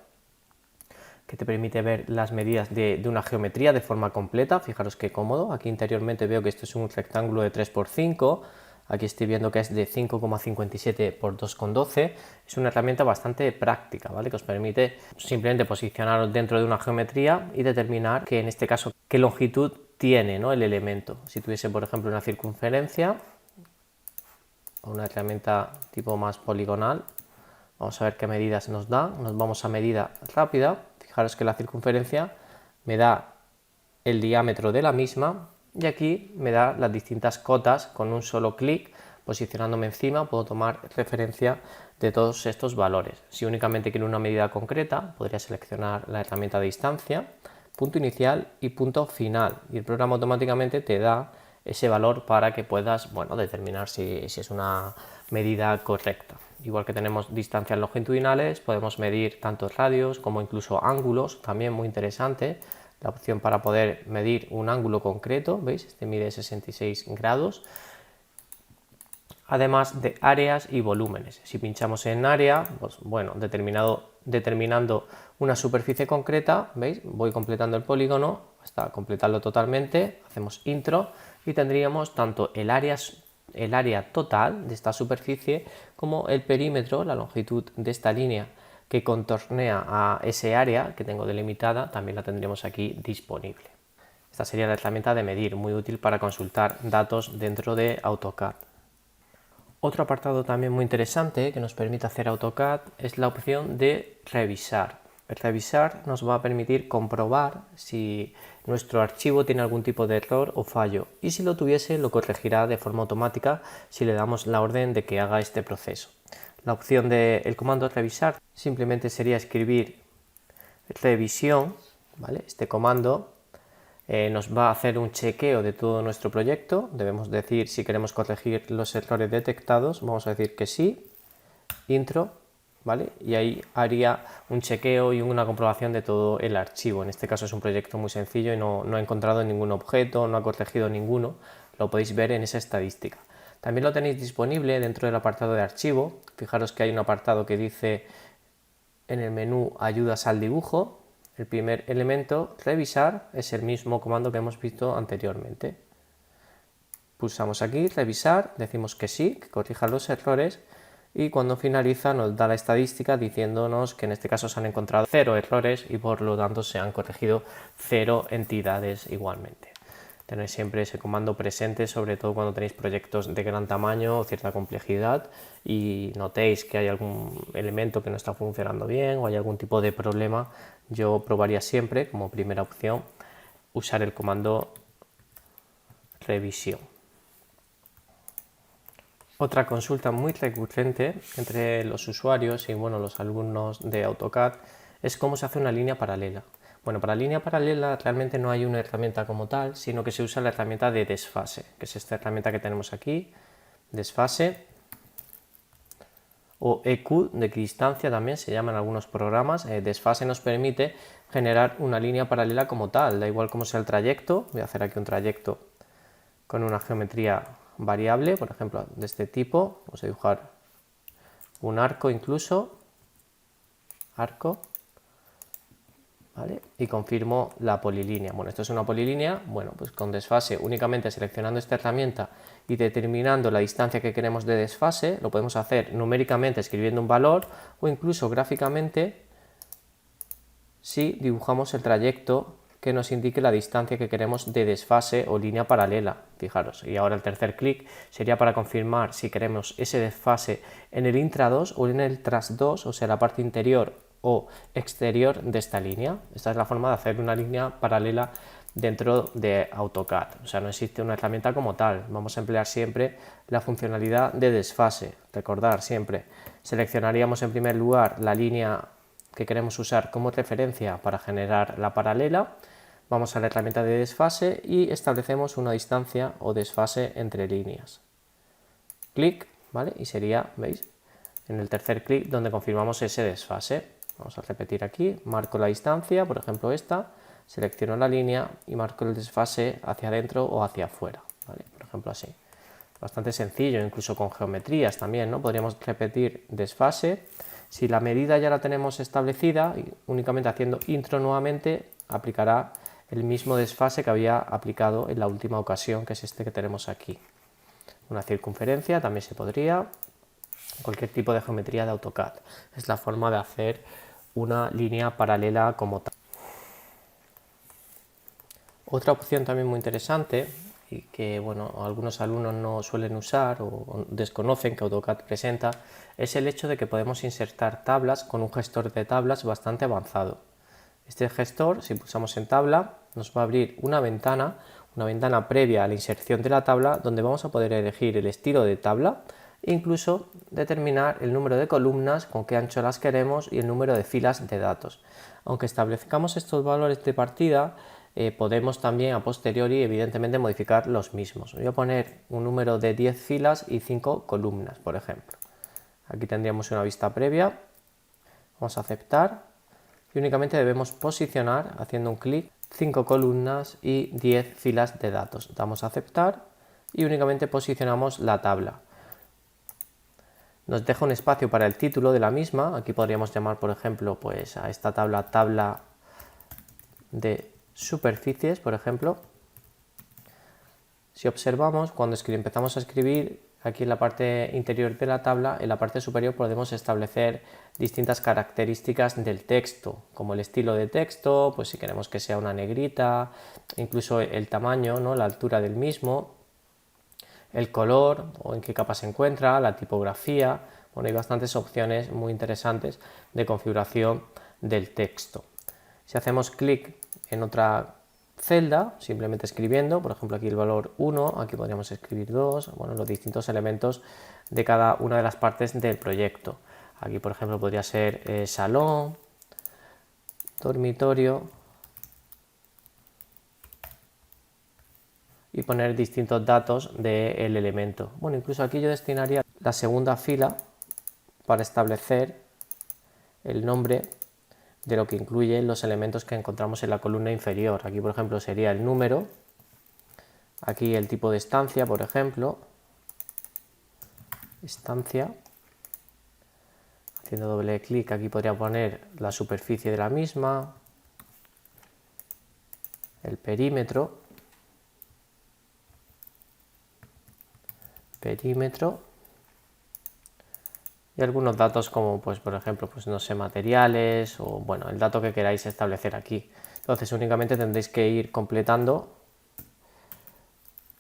que te permite ver las medidas de una geometría de forma completa. Fijaros qué cómodo. Aquí interiormente veo que esto es un rectángulo de 3×5. Aquí estoy viendo que es de 5,57 por 2,12. Es una herramienta bastante práctica, ¿vale? Que os permite simplemente posicionaros dentro de una geometría y determinar que en este caso qué longitud tiene, ¿no?, el elemento. Si tuviese por ejemplo una circunferencia, a una herramienta tipo más poligonal. Vamos a ver qué medidas nos da. Nos vamos a medida rápida. Fijaros que la circunferencia me da el diámetro de la misma y aquí me da las distintas cotas. Con un solo clic, posicionándome encima, puedo tomar referencia de todos estos valores. Si únicamente quiero una medida concreta, podría seleccionar la herramienta de distancia, punto inicial y punto final, y el programa automáticamente te da ese valor para que puedas, bueno, determinar si es una medida correcta. Igual que tenemos distancias longitudinales, podemos medir tanto radios como incluso ángulos, también muy interesante. La opción para poder medir un ángulo concreto, ¿veis? Este mide 66 grados. Además de áreas y volúmenes. Si pinchamos en área, pues bueno, determinando una superficie concreta, ¿veis? Voy completando el polígono hasta completarlo totalmente, hacemos intro y tendríamos tanto el área total de esta superficie como el perímetro, la longitud de esta línea que contornea a ese área que tengo delimitada, también la tendríamos aquí disponible. Esta sería la herramienta de medir, muy útil para consultar datos dentro de AutoCAD. Otro apartado también muy interesante que nos permite hacer AutoCAD es la opción de revisar. El revisar nos va a permitir comprobar si nuestro archivo tiene algún tipo de error o fallo, y si lo tuviese lo corregirá de forma automática si le damos la orden de que haga este proceso. La opción del comando revisar simplemente sería escribir revisión, ¿vale? Este comando nos va a hacer un chequeo de todo nuestro proyecto. Debemos decir si queremos corregir los errores detectados. Vamos a decir que sí, intro, ¿vale? Y ahí haría un chequeo y una comprobación de todo el archivo. En este caso es un proyecto muy sencillo y no ha encontrado ningún objeto, no ha corregido ninguno. Lo podéis ver en esa estadística. También lo tenéis disponible dentro del apartado de archivo. Fijaros que hay un apartado que dice en el menú ayudas al dibujo. El primer elemento, revisar, es el mismo comando que hemos visto anteriormente. Pulsamos aquí, revisar, decimos que sí, que corrija los errores, y cuando finaliza nos da la estadística diciéndonos que en este caso se han encontrado 0 errores y por lo tanto se han corregido 0 entidades igualmente. Tenéis siempre ese comando presente, sobre todo cuando tenéis proyectos de gran tamaño o cierta complejidad y notéis que hay algún elemento que no está funcionando bien o hay algún tipo de problema. Yo probaría siempre, como primera opción, usar el comando revisión. Otra consulta muy recurrente entre los usuarios y bueno, los alumnos de AutoCAD es cómo se hace una línea paralela. Bueno, para línea paralela realmente no hay una herramienta como tal, sino que se usa la herramienta de desfase, que es esta herramienta que tenemos aquí, desfase, o EQ de equidistancia también se llaman algunos programas. Desfase nos permite generar una línea paralela como tal, da igual cómo sea el trayecto. Voy a hacer aquí un trayecto con una geometría variable, por ejemplo, de este tipo. Vamos a dibujar un arco incluso, arco, ¿vale? Y confirmo la polilínea. Bueno, esto es una polilínea, bueno, pues con desfase, únicamente seleccionando esta herramienta y determinando la distancia que queremos de desfase, lo podemos hacer numéricamente escribiendo un valor o incluso gráficamente si dibujamos el trayecto que nos indique la distancia que queremos de desfase o línea paralela. Fijaros, y ahora el tercer clic sería para confirmar si queremos ese desfase en el intra 2 o en el tras 2, o sea, la parte interior o exterior de esta línea. Esta es la forma de hacer una línea paralela dentro de AutoCAD. O sea, no existe una herramienta como tal. Vamos a emplear siempre la funcionalidad de desfase. Recordar siempre, seleccionaríamos en primer lugar la línea que queremos usar como referencia para generar la paralela. Vamos a la herramienta de desfase y establecemos una distancia o desfase entre líneas. Clic, ¿vale? Y sería, ¿veis? En el tercer clic donde confirmamos ese desfase. Vamos a repetir aquí, marco la distancia, por ejemplo esta, selecciono la línea y marco el desfase hacia adentro o hacia afuera, ¿vale? Por ejemplo así. Bastante sencillo, incluso con geometrías también, ¿no? Podríamos repetir desfase. Si la medida ya la tenemos establecida, únicamente haciendo intro nuevamente, aplicará el mismo desfase que había aplicado en la última ocasión, que es este que tenemos aquí. Una circunferencia también se podría, cualquier tipo de geometría de AutoCAD. Es la forma de hacer una línea paralela como tal. Otra opción también muy interesante y que bueno, algunos alumnos no suelen usar o desconocen que AutoCAD presenta, es el hecho de que podemos insertar tablas con un gestor de tablas bastante avanzado. Este gestor, si pulsamos en tabla, nos va a abrir una ventana previa a la inserción de la tabla, donde vamos a poder elegir el estilo de tabla e incluso determinar el número de columnas, con qué ancho las queremos y el número de filas de datos. Aunque establezcamos estos valores de partida, podemos también a posteriori evidentemente modificar los mismos. Voy a poner un número de 10 filas y 5 columnas, por ejemplo. Aquí tendríamos una vista previa. Vamos a aceptar y únicamente debemos posicionar haciendo un clic 5 columnas y 10 filas de datos. Damos a aceptar y únicamente posicionamos la tabla. Nos deja un espacio para el título de la misma. Aquí podríamos llamar, por ejemplo, pues a esta tabla de superficies, por ejemplo. Si observamos, cuando empezamos a escribir, aquí en la parte interior de la tabla, en la parte superior podemos establecer distintas características del texto, como el estilo de texto, pues si queremos que sea una negrita, incluso el tamaño, ¿no? La altura del mismo, el color o en qué capa se encuentra, la tipografía. Bueno, hay bastantes opciones muy interesantes de configuración del texto. Si hacemos clic en otra celda, simplemente escribiendo, por ejemplo aquí el valor 1, aquí podríamos escribir 2, bueno, los distintos elementos de cada una de las partes del proyecto. Aquí por ejemplo podría ser salón, dormitorio y poner distintos datos del elemento. Bueno, incluso aquí yo destinaría la segunda fila para establecer el nombre de lo que incluye los elementos que encontramos en la columna inferior. Aquí, por ejemplo, sería el número, aquí el tipo de estancia, por ejemplo, estancia, haciendo doble clic aquí podría poner la superficie de la misma, el perímetro, y algunos datos como, pues por ejemplo, pues no sé, materiales o bueno, el dato que queráis establecer aquí. Entonces únicamente tendréis que ir completando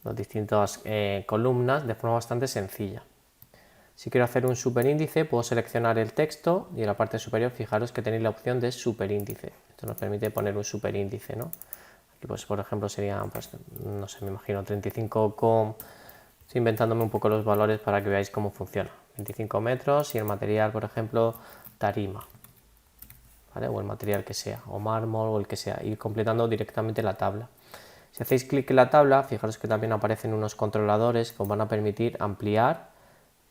las distintas columnas de forma bastante sencilla. Si quiero hacer un superíndice, puedo seleccionar el texto y en la parte superior fijaros que tenéis la opción de superíndice. Esto nos permite poner un superíndice, ¿no? Aquí pues por ejemplo sería, pues, no sé, me imagino 35 con... Estoy inventándome un poco los valores para que veáis cómo funciona. 25 metros y el material, por ejemplo, tarima, ¿vale? O el material que sea, o mármol o el que sea, ir completando directamente la tabla. Si hacéis clic en la tabla, fijaros que también aparecen unos controladores que os van a permitir ampliar,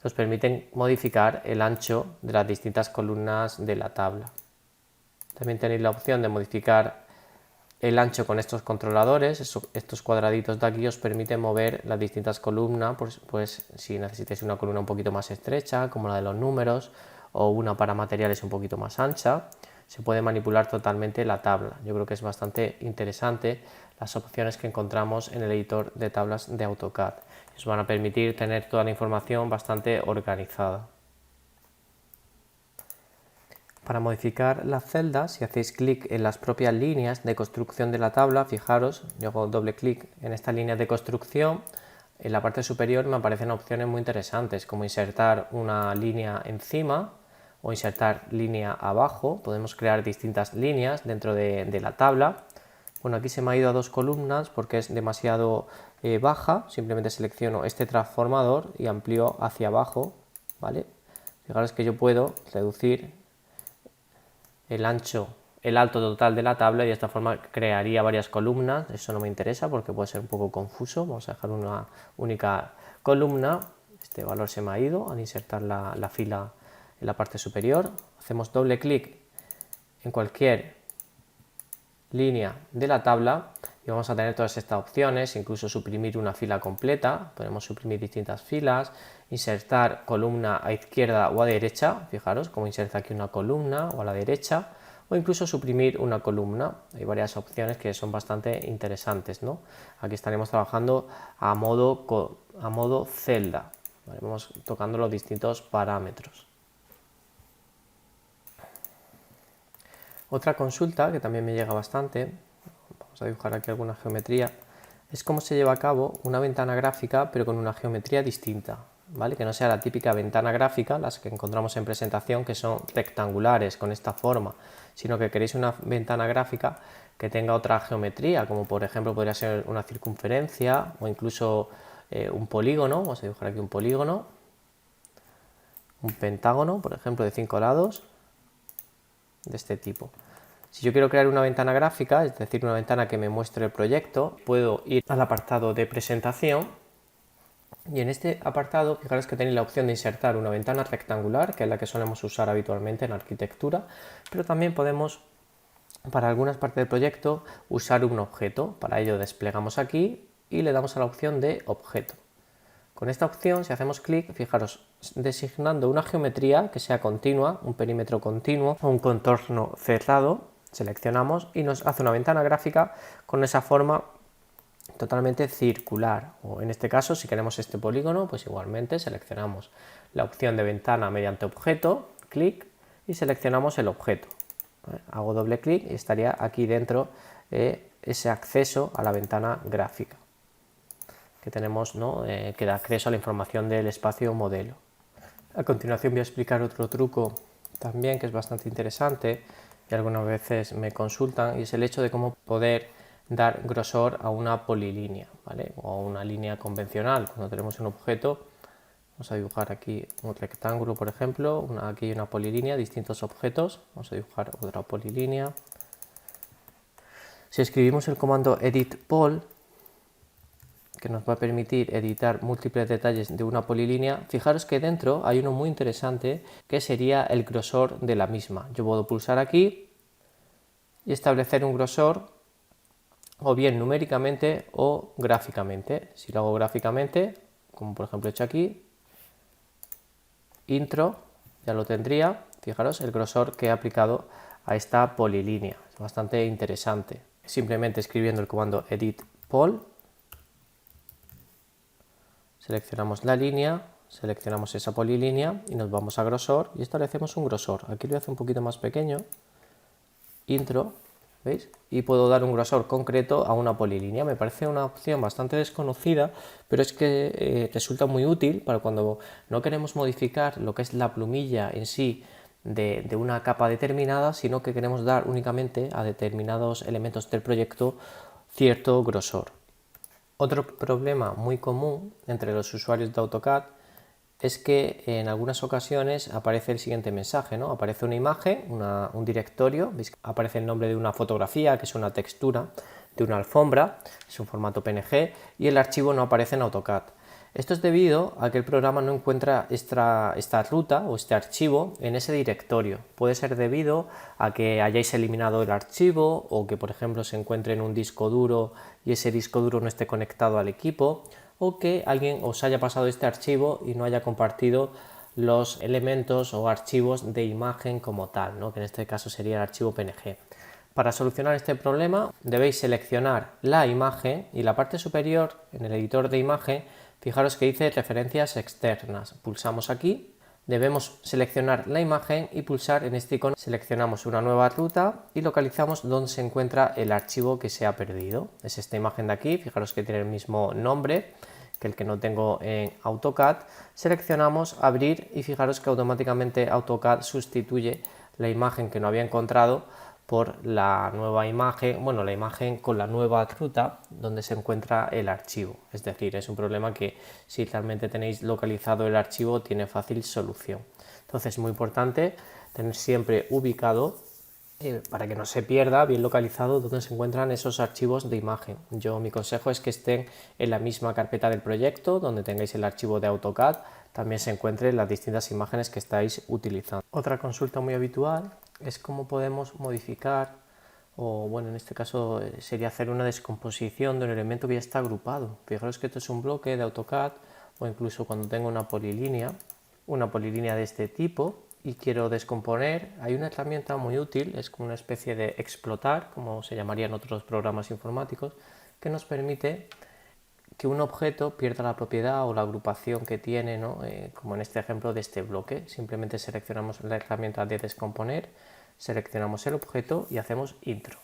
os permiten modificar el ancho de las distintas columnas de la tabla. También tenéis la opción de modificar el ancho con estos controladores, estos cuadraditos de aquí os permiten mover las distintas columnas, pues si necesitáis una columna un poquito más estrecha, como la de los números, o una para materiales un poquito más ancha, se puede manipular totalmente la tabla. Yo creo que es bastante interesante las opciones que encontramos en el editor de tablas de AutoCAD. Os van a permitir tener toda la información bastante organizada. Para modificar las celdas, si hacéis clic en las propias líneas de construcción de la tabla, fijaros, yo hago doble clic en esta línea de construcción, en la parte superior me aparecen opciones muy interesantes, como insertar una línea encima o insertar línea abajo. Podemos crear distintas líneas dentro de la tabla. Bueno, aquí se me ha ido a 2 columnas porque es demasiado baja, simplemente selecciono este transformador y amplío hacia abajo, ¿vale? Fijaros que yo puedo reducir el ancho, el alto total de la tabla y de esta forma crearía varias columnas. Eso no me interesa porque puede ser un poco confuso. Vamos a dejar una única columna. Este valor se me ha ido al insertar la fila en la parte superior. Hacemos doble clic en cualquier línea de la tabla y vamos a tener todas estas opciones, incluso suprimir una fila completa. Podemos suprimir distintas filas, insertar columna a izquierda o a derecha, fijaros cómo inserta aquí una columna o a la derecha, o incluso suprimir una columna. Hay varias opciones que son bastante interesantes, ¿no? Aquí estaremos trabajando a modo celda, ¿vale? Vamos tocando los distintos parámetros. Otra consulta que también me llega bastante, vamos a dibujar aquí alguna geometría, es cómo se lleva a cabo una ventana gráfica pero con una geometría distinta, ¿vale? Que no sea la típica ventana gráfica, las que encontramos en presentación, que son rectangulares con esta forma, sino que queréis una ventana gráfica que tenga otra geometría, como por ejemplo podría ser una circunferencia o incluso un polígono. Vamos a dibujar aquí un polígono, un pentágono, por ejemplo, de 5 lados, de este tipo. Si yo quiero crear una ventana gráfica, es decir, una ventana que me muestre el proyecto, puedo ir al apartado de presentación y en este apartado fijaros que tenéis la opción de insertar una ventana rectangular, que es la que solemos usar habitualmente en arquitectura, pero también podemos, para algunas partes del proyecto, usar un objeto. Para ello desplegamos aquí y le damos a la opción de objeto. Con esta opción, si hacemos clic, fijaros, designando una geometría que sea continua, un perímetro continuo o un contorno cerrado, seleccionamos y nos hace una ventana gráfica con esa forma totalmente circular, o en este caso, si queremos este polígono, pues igualmente seleccionamos la opción de ventana mediante objeto, clic, y seleccionamos el objeto. Hago doble clic y estaría aquí dentro ese acceso a la ventana gráfica que tenemos, ¿no? Que da acceso a la información del espacio modelo. A continuación voy a explicar otro truco también que es bastante interesante y algunas veces me consultan, y es el hecho de cómo poder dar grosor a una polilínea, ¿vale? O a una línea convencional. Cuando tenemos un objeto, vamos a dibujar aquí un rectángulo, por ejemplo, aquí hay una polilínea, distintos objetos, vamos a dibujar otra polilínea. Si escribimos el comando edit pol, que nos va a permitir editar múltiples detalles de una polilínea, fijaros que dentro hay uno muy interesante que sería el grosor de la misma. Yo puedo pulsar aquí y establecer un grosor o bien numéricamente o gráficamente. Si lo hago gráficamente, como por ejemplo he hecho aquí, intro, ya lo tendría. Fijaros el grosor que he aplicado a esta polilínea, es bastante interesante. Simplemente escribiendo el comando edit pol, seleccionamos la línea, seleccionamos esa polilínea y nos vamos a grosor y establecemos un grosor. Aquí lo voy a hacer un poquito más pequeño, intro, ¿veis? Y puedo dar un grosor concreto a una polilínea. Me parece una opción bastante desconocida, pero es que resulta muy útil para cuando no queremos modificar lo que es la plumilla en sí de una capa determinada, sino que queremos dar únicamente a determinados elementos del proyecto cierto grosor. Otro problema muy común entre los usuarios de AutoCAD es que en algunas ocasiones aparece el siguiente mensaje, ¿no? Aparece una imagen, un directorio, ¿veis? Aparece el nombre de una fotografía, que es una textura de una alfombra, es un formato PNG, y el archivo no aparece en AutoCAD. Esto es debido a que el programa no encuentra esta ruta o este archivo en ese directorio. Puede ser debido a que hayáis eliminado el archivo o que, por ejemplo, se encuentre en un disco duro y ese disco duro no esté conectado al equipo, o que alguien os haya pasado este archivo y no haya compartido los elementos o archivos de imagen como tal, ¿no? Que en este caso sería el archivo PNG. Para solucionar este problema debéis seleccionar la imagen y la parte superior en el editor de imagen, fijaros que dice referencias externas. Pulsamos aquí, debemos seleccionar la imagen y pulsar en este icono. Seleccionamos una nueva ruta y localizamos dónde se encuentra el archivo que se ha perdido. Es esta imagen de aquí, fijaros que tiene el mismo nombre que el que no tengo en AutoCAD. Seleccionamos abrir y fijaros que automáticamente AutoCAD sustituye la imagen que no había encontrado por la nueva imagen, bueno, la imagen con la nueva ruta donde se encuentra el archivo. Es decir, es un problema que si realmente tenéis localizado el archivo tiene fácil solución. Entonces es muy importante tener siempre ubicado para que no se pierda, bien localizado, donde se encuentran esos archivos de imagen. Mi consejo es que estén en la misma carpeta del proyecto, donde tengáis el archivo de AutoCAD, también se encuentren las distintas imágenes que estáis utilizando. Otra consulta muy habitual es cómo podemos modificar, o bueno, en este caso sería hacer una descomposición de un elemento que ya está agrupado. Fijaros que esto es un bloque de AutoCAD, o incluso cuando tengo una polilínea de este tipo, y quiero descomponer, hay una herramienta muy útil, es como una especie de explotar, como se llamaría en otros programas informáticos, que nos permite que un objeto pierda la propiedad o la agrupación que tiene, ¿no? Como en este ejemplo de este bloque. Simplemente seleccionamos la herramienta de descomponer, seleccionamos el objeto y hacemos intro.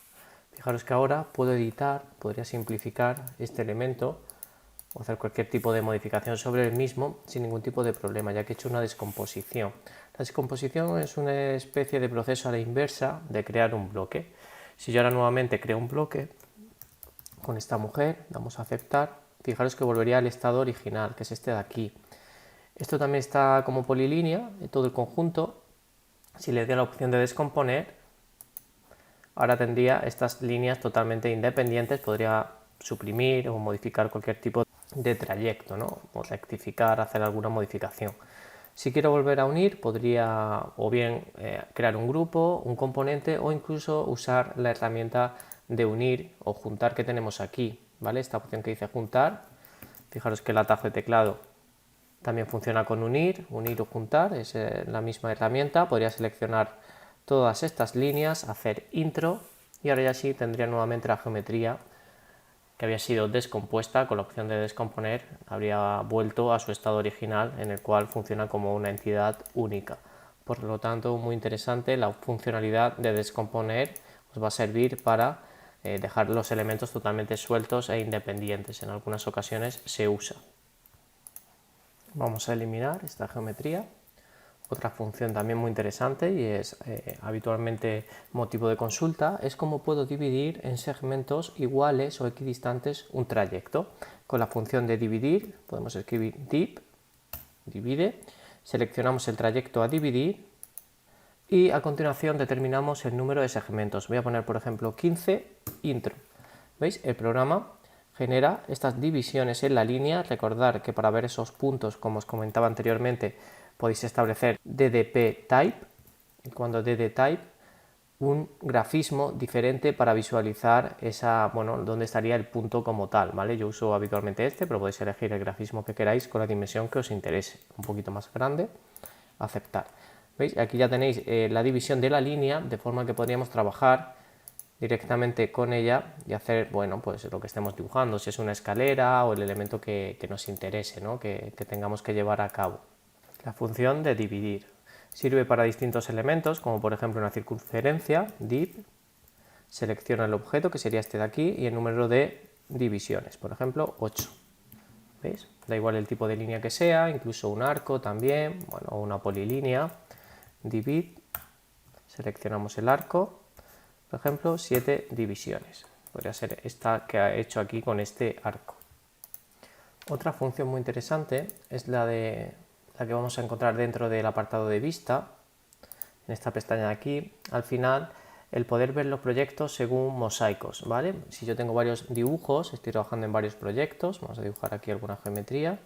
Fijaros que ahora puedo editar, podría simplificar este elemento o hacer cualquier tipo de modificación sobre el mismo sin ningún tipo de problema, ya que he hecho una descomposición. La descomposición es una especie de proceso a la inversa de crear un bloque. Si yo ahora nuevamente creo un bloque con esta mujer, damos a aceptar, fijaros que volvería al estado original, que es este de aquí. Esto también está como polilínea en todo el conjunto. Si le doy la opción de descomponer, ahora tendría estas líneas totalmente independientes, podría suprimir o modificar cualquier tipo de trayecto, ¿no? O rectificar, hacer alguna modificación. Si quiero volver a unir, podría o bien crear un grupo, un componente o incluso usar la herramienta de unir o juntar que tenemos aquí, ¿vale? Esta opción que dice juntar, fijaros que el atajo de teclado también funciona con unir o juntar, es la misma herramienta. Podría seleccionar todas estas líneas, hacer intro y ahora ya sí tendría nuevamente la geometría que había sido descompuesta. Con la opción de descomponer habría vuelto a su estado original, en el cual funciona como una entidad única. Por lo tanto, muy interesante, la funcionalidad de descomponer os va a servir para dejar los elementos totalmente sueltos e independientes. En algunas ocasiones se usa. Vamos a eliminar esta geometría. Otra función también muy interesante y es habitualmente motivo de consulta es cómo puedo dividir en segmentos iguales o equidistantes un trayecto. Con la función de dividir podemos escribir divide, seleccionamos el trayecto a dividir y a continuación determinamos el número de segmentos. Voy a poner por ejemplo 15, intro. ¿Veis? El programa genera estas divisiones en la línea. Recordad que para ver esos puntos, como os comentaba anteriormente, podéis establecer DDP type, y cuando DD type, un grafismo diferente para visualizar dónde estaría el punto como tal, ¿vale? Yo uso habitualmente este, pero podéis elegir el grafismo que queráis con la dimensión que os interese, un poquito más grande, aceptar. ¿Veis? Aquí ya tenéis la división de la línea, de forma que podríamos trabajar directamente con ella y hacer, pues lo que estemos dibujando, si es una escalera o el elemento que nos interese, ¿no? que tengamos que llevar a cabo. La función de dividir sirve para distintos elementos, como por ejemplo una circunferencia, div, selecciona el objeto, que sería este de aquí, y el número de divisiones, por ejemplo 8. ¿Veis? Da igual el tipo de línea que sea, incluso un arco también, o una polilínea. Divide, seleccionamos el arco, por ejemplo 7 divisiones. Podría ser esta que ha hecho aquí con este arco. Otra función muy interesante es la que vamos a encontrar dentro del apartado de vista, en esta pestaña de aquí. Al final, el poder ver los proyectos según mosaicos, ¿vale? Si yo tengo varios dibujos, estoy trabajando en varios proyectos, vamos a dibujar aquí alguna geometría.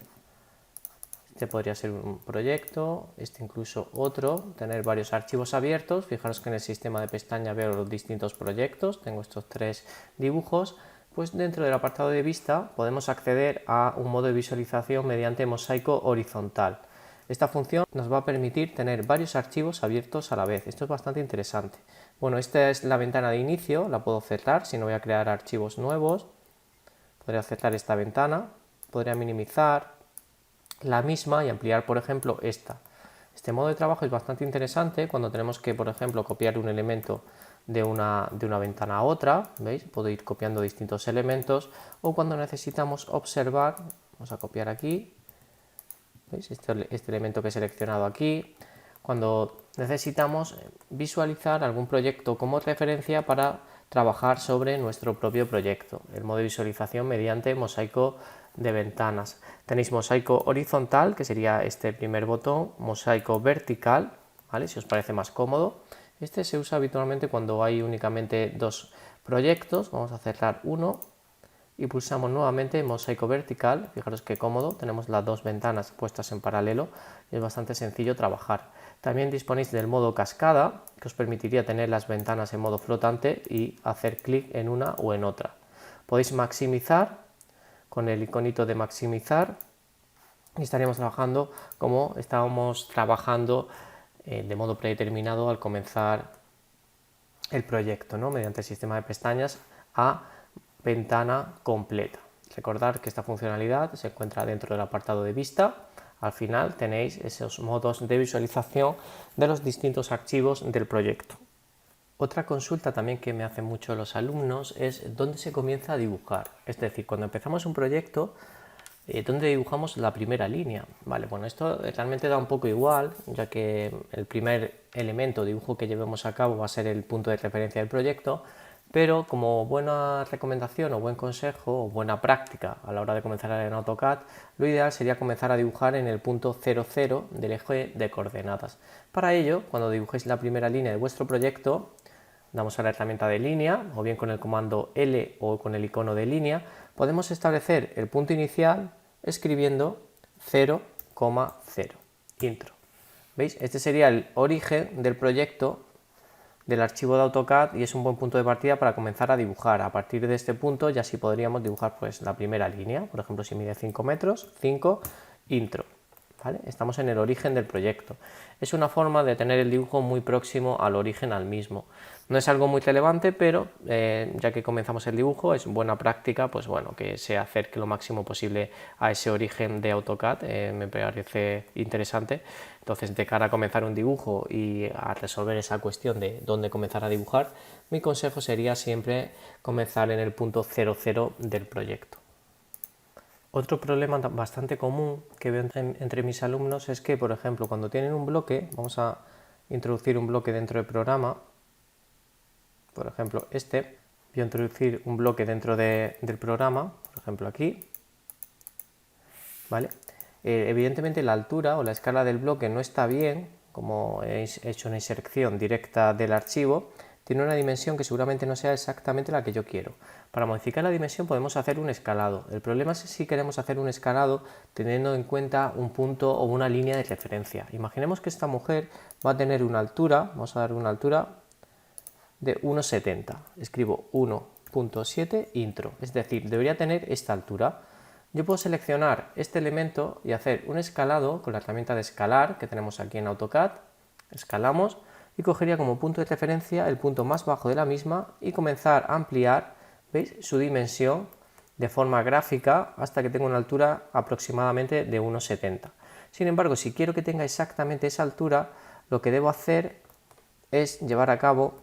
Este podría ser un proyecto, este incluso otro, tener varios archivos abiertos. Fijaros que en el sistema de pestaña veo los distintos proyectos, tengo estos 3 dibujos. Pues dentro del apartado de vista podemos acceder a un modo de visualización mediante mosaico horizontal. Esta función nos va a permitir tener varios archivos abiertos a la vez. Esto es bastante interesante. Bueno, esta es la ventana de inicio, la puedo cerrar si no voy a crear archivos nuevos. Podría cerrar esta ventana, podría minimizar la misma y ampliar, por ejemplo, esta. Este modo de trabajo es bastante interesante cuando tenemos que, por ejemplo, copiar un elemento de una ventana a otra, ¿veis? Puedo ir copiando distintos elementos, o cuando necesitamos observar, vamos a copiar aquí, ¿veis? Este elemento que he seleccionado aquí, cuando necesitamos visualizar algún proyecto como referencia para trabajar sobre nuestro propio proyecto. El modo de visualización mediante mosaico de ventanas. Tenéis mosaico horizontal, que sería este primer botón, mosaico vertical, ¿vale? Si os parece más cómodo. Este se usa habitualmente cuando hay únicamente 2 proyectos. Vamos a cerrar uno y pulsamos nuevamente mosaico vertical. Fijaros qué cómodo, tenemos las 2 ventanas puestas en paralelo y es bastante sencillo trabajar. También disponéis del modo cascada, que os permitiría tener las ventanas en modo flotante y hacer clic en una o en otra. Podéis maximizar con el iconito de maximizar y estaríamos trabajando como estábamos trabajando de modo predeterminado al comenzar el proyecto, ¿no? Mediante el sistema de pestañas a ventana completa. Recordad que esta funcionalidad se encuentra dentro del apartado de vista. Al final tenéis esos modos de visualización de los distintos archivos del proyecto. Otra consulta también que me hacen mucho los alumnos es dónde se comienza a dibujar. Es decir, cuando empezamos un proyecto, ¿dónde dibujamos la primera línea? Vale, bueno, esto realmente da un poco igual, ya que el primer elemento o dibujo que llevemos a cabo va a ser el punto de referencia del proyecto, pero como buena recomendación o buen consejo o buena práctica a la hora de comenzar en AutoCAD, lo ideal sería comenzar a dibujar en el punto 00 del eje de coordenadas. Para ello, cuando dibujéis la primera línea de vuestro proyecto, damos a la herramienta de línea, o bien con el comando L o con el icono de línea, podemos establecer el punto inicial escribiendo 0,0, intro. ¿Veis? Este sería el origen del proyecto del archivo de AutoCAD y es un buen punto de partida para comenzar a dibujar. A partir de este punto ya sí podríamos dibujar pues, la primera línea, por ejemplo si mide 5 metros, 5, intro. ¿Vale? Estamos en el origen del proyecto. Es una forma de tener el dibujo muy próximo al origen, al mismo. No es algo muy relevante, pero ya que comenzamos el dibujo, es buena práctica pues bueno, que se acerque lo máximo posible a ese origen de AutoCAD, me parece interesante. Entonces, de cara a comenzar un dibujo y a resolver esa cuestión de dónde comenzar a dibujar, mi consejo sería siempre comenzar en el punto 00 del proyecto. Otro problema bastante común que veo entre mis alumnos es que, por ejemplo, cuando tienen un bloque, vamos a introducir un bloque dentro del programa, por ejemplo voy a introducir un bloque dentro del programa, por ejemplo aquí, ¿vale? Evidentemente la altura o la escala del bloque no está bien, como he hecho una inserción directa del archivo, tiene una dimensión que seguramente no sea exactamente la que yo quiero. Para modificar la dimensión podemos hacer un escalado. El problema es si queremos hacer un escalado teniendo en cuenta un punto o una línea de referencia. Imaginemos que esta mujer va a tener una altura, vamos a dar una altura de 1,70. Escribo 1,7 intro, es decir, debería tener esta altura. Yo puedo seleccionar este elemento y hacer un escalado con la herramienta de escalar que tenemos aquí en AutoCAD. Escalamos y cogería como punto de referencia el punto más bajo de la misma y comenzar a ampliar, ¿veis?, su dimensión de forma gráfica hasta que tenga una altura aproximadamente de 1,70. Sin embargo, si quiero que tenga exactamente esa altura, lo que debo hacer es llevar a cabo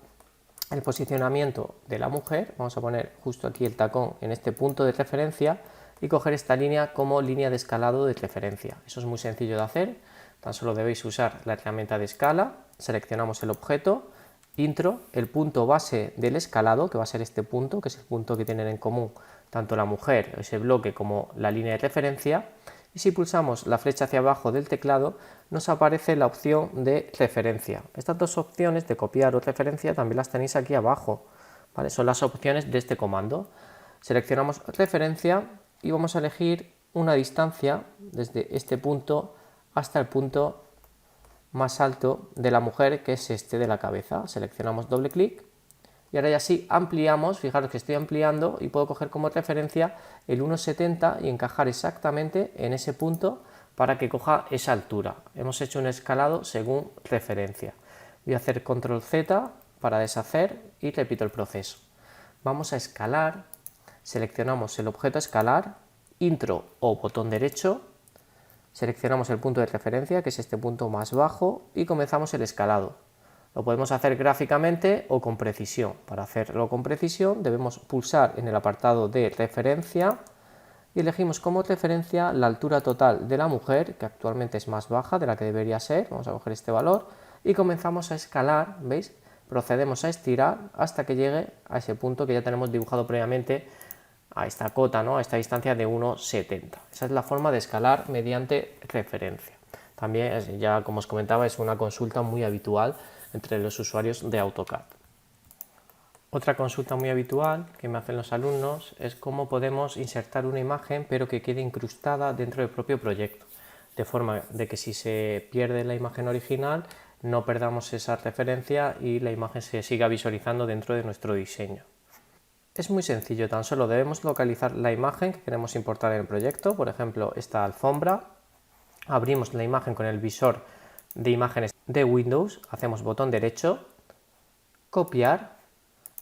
el posicionamiento de la mujer. Vamos a poner justo aquí el tacón en este punto de referencia y coger esta línea como línea de escalado de referencia. Eso es muy sencillo de hacer, tan solo debéis usar la herramienta de escala, seleccionamos el objeto, intro, el punto base del escalado, que va a ser este punto, que es el punto que tienen en común tanto la mujer, ese bloque, como la línea de referencia, y si pulsamos la flecha hacia abajo del teclado nos aparece la opción de referencia. Estas dos opciones de copiar o referencia también las tenéis aquí abajo, ¿vale? Son las opciones de este comando. Seleccionamos referencia y vamos a elegir una distancia desde este punto hasta el punto más alto de la mujer, que es este de la cabeza. Seleccionamos doble clic y ahora ya sí ampliamos. Fijaros que estoy ampliando y puedo coger como referencia el 1,70 y encajar exactamente en ese punto para que coja esa altura. Hemos hecho un escalado según referencia. Voy a hacer control Z para deshacer y repito el proceso. Vamos a escalar, seleccionamos el objeto a escalar, intro o botón derecho, seleccionamos el punto de referencia, que es este punto más bajo, y comenzamos el escalado. Lo podemos hacer gráficamente o con precisión. Para hacerlo con precisión debemos pulsar en el apartado de referencia y elegimos como referencia la altura total de la mujer, que actualmente es más baja de la que debería ser. Vamos a coger este valor y comenzamos a escalar, ¿veis? Procedemos a estirar hasta que llegue a ese punto que ya tenemos dibujado previamente, a esta cota, ¿no?, a esta distancia de 1,70. Esa es la forma de escalar mediante referencia. También, ya como os comentaba, es una consulta muy habitual entre los usuarios de AutoCAD. Otra consulta muy habitual que me hacen los alumnos es cómo podemos insertar una imagen pero que quede incrustada dentro del propio proyecto, de forma de que si se pierde la imagen original no perdamos esa referencia y la imagen se siga visualizando dentro de nuestro diseño. Es muy sencillo, tan solo debemos localizar la imagen que queremos importar en el proyecto, por ejemplo esta alfombra. Abrimos la imagen con el visor de imágenes de Windows, hacemos botón derecho, copiar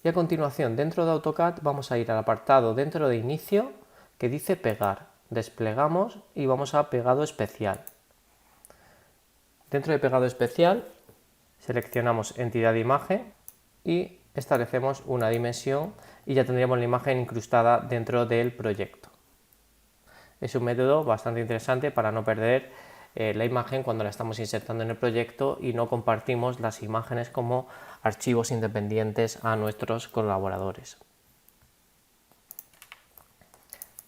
y a continuación dentro de AutoCAD vamos a ir al apartado dentro de inicio que dice pegar. Desplegamos y vamos a pegado especial. Dentro de pegado especial seleccionamos entidad de imagen y establecemos una dimensión y ya tendríamos la imagen incrustada dentro del proyecto. Es un método bastante interesante para no perder la imagen cuando la estamos insertando en el proyecto y no compartimos las imágenes como archivos independientes a nuestros colaboradores.